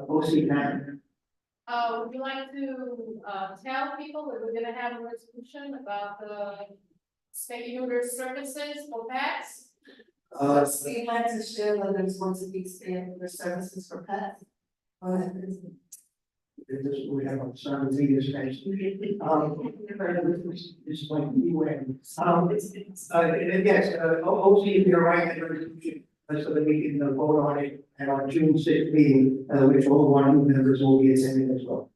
OC Pan. Would you like to, tell people that we're gonna have a resolution about the spay neuter services for pets? We'd like to share that there's going to be expanded the services for pets. We have a simultaneous space. It's like anywhere. Yes, OC, you're right, so that we can vote on it at our June 6th meeting, which all of our new members will be attending as well.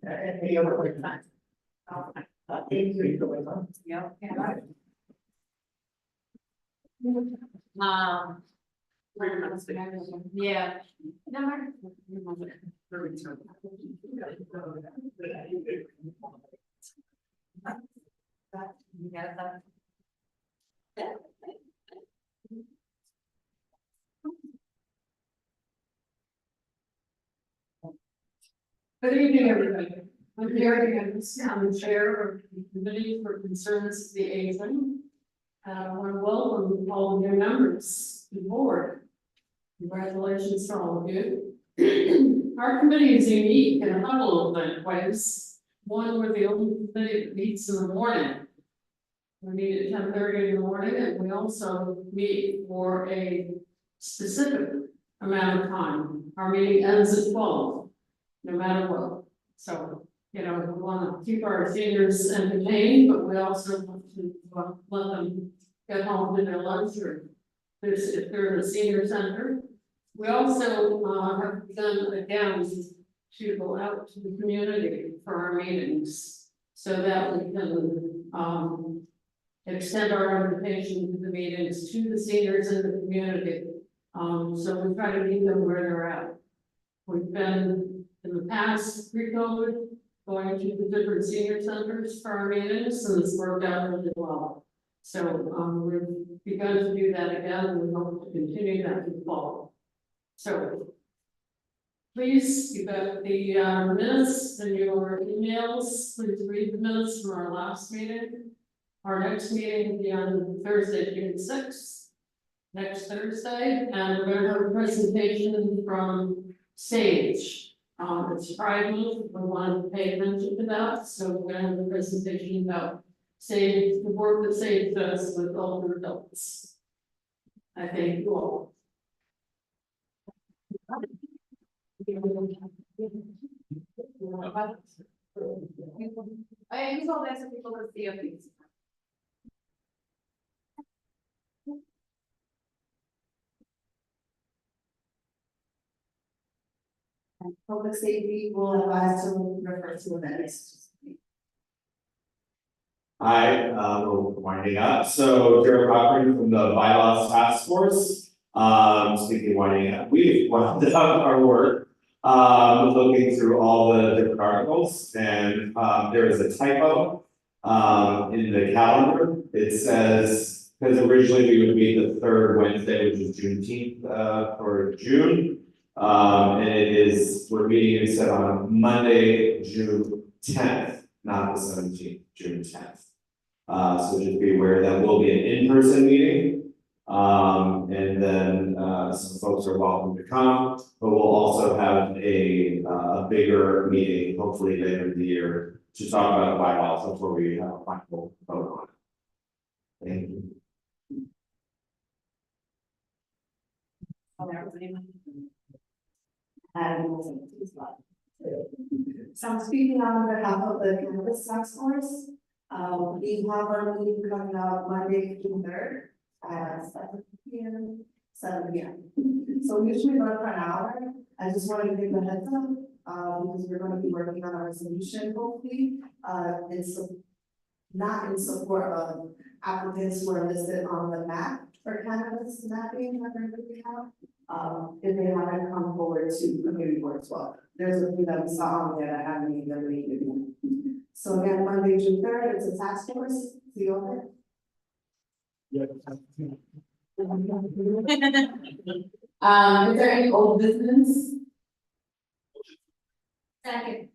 Any other questions? Yeah. Yeah. Good evening, everybody. I'm Mary Evans. I'm the chair of the Committee for Concerns of the Aging. I want to welcome all the new members to the board. Congratulations to all of you. Our committee is unique in a couple of ways. One, we're the only committee that meets in the morning. We meet at 10:30 in the morning, and we also meet for a specific amount of time. Our meeting ends at 12, no matter what. So, you know, we want to keep our seniors entertained, but we also want to let them get home to their lunch or if they're in a senior center. We also have begun again to go out to the community for our meetings so that we can extend our invitation to the meetings to the seniors in the community. So we try to meet them where they're at. We've been in the past pre-COVID going to the different senior centers for our meetings, and it's worked out really well. So we've begun to do that again, and we hope to continue that in the fall. So Please, you got the minutes and your emails, please read the minutes from our last meeting. Our next meeting will be on Thursday, June 6th, next Thursday, and we're gonna have a presentation from Sage. It's Friday, we want to pay attention to that, so we're gonna have a presentation about Sage, the work that Sage does with older adults. I thank you all. I use all that so people can see things. Public safety will advise to refer to the minutes. Hi, winding up. So Jared Cochran from the Bylaws Task Force. Speaking of winding up, we've wound up our work. Looking through all the different articles and, there is a typo. In the calendar, it says, because originally we would meet the third Wednesday, which is Juneteenth, for June. And it is, we're meeting instead on Monday, June 10th, not the 17th, June 10th. So just be aware that will be an in-person meeting. And then, some folks are welcome to come, but we'll also have a bigger meeting, hopefully later in the year, to talk about bylaws. That's where we have a final vote on it. Thank you. So I'm speaking on behalf of the Cannabis Task Force. We have our meeting coming up Monday, June 3rd at 7 p.m. 7 p.m. So we usually run for an hour. I just wanted to give a heads up, because we're going to be working on a resolution hopefully. It's not in support of applicants who are listed on the map for cannabis mapping that we have. If they haven't come forward to community board as well. There's a few that we saw on there that haven't even been read. So again, Monday, June 3rd, it's a task force. See you all there. Is there any old business? Second.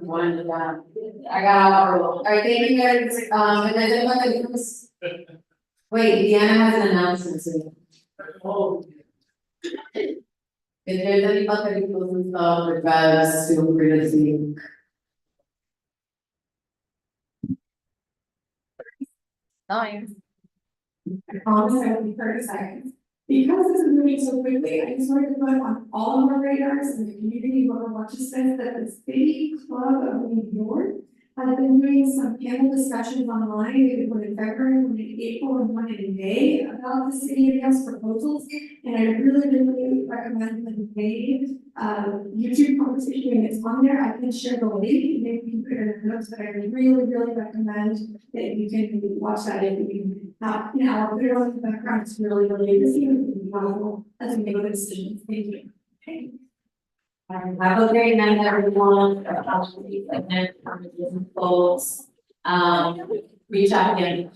One, I got all right, thank you guys, if there's anyone that comes. Wait, Deanna has an announcement soon. If there's anyone that equals and stuff, or guys, feel free to see. Nice. I promise I will be 30 seconds. Because this is moving so quickly, I just wanted to put on all of our radars and the community whoever watches this that the City Club of New York has been doing some panel discussions online. We did one in February, one in April, and one in May about the city of Yes proposals. And I really recommend that they YouTube conversation it's on there. I can share the link, maybe you can put it in the notes, but I really recommend that you can watch that if you have, you know, put it on the background. It's really interesting and valuable as we make a decision. Thank you. Okay. Have a great night, everyone. Folks, reach out again.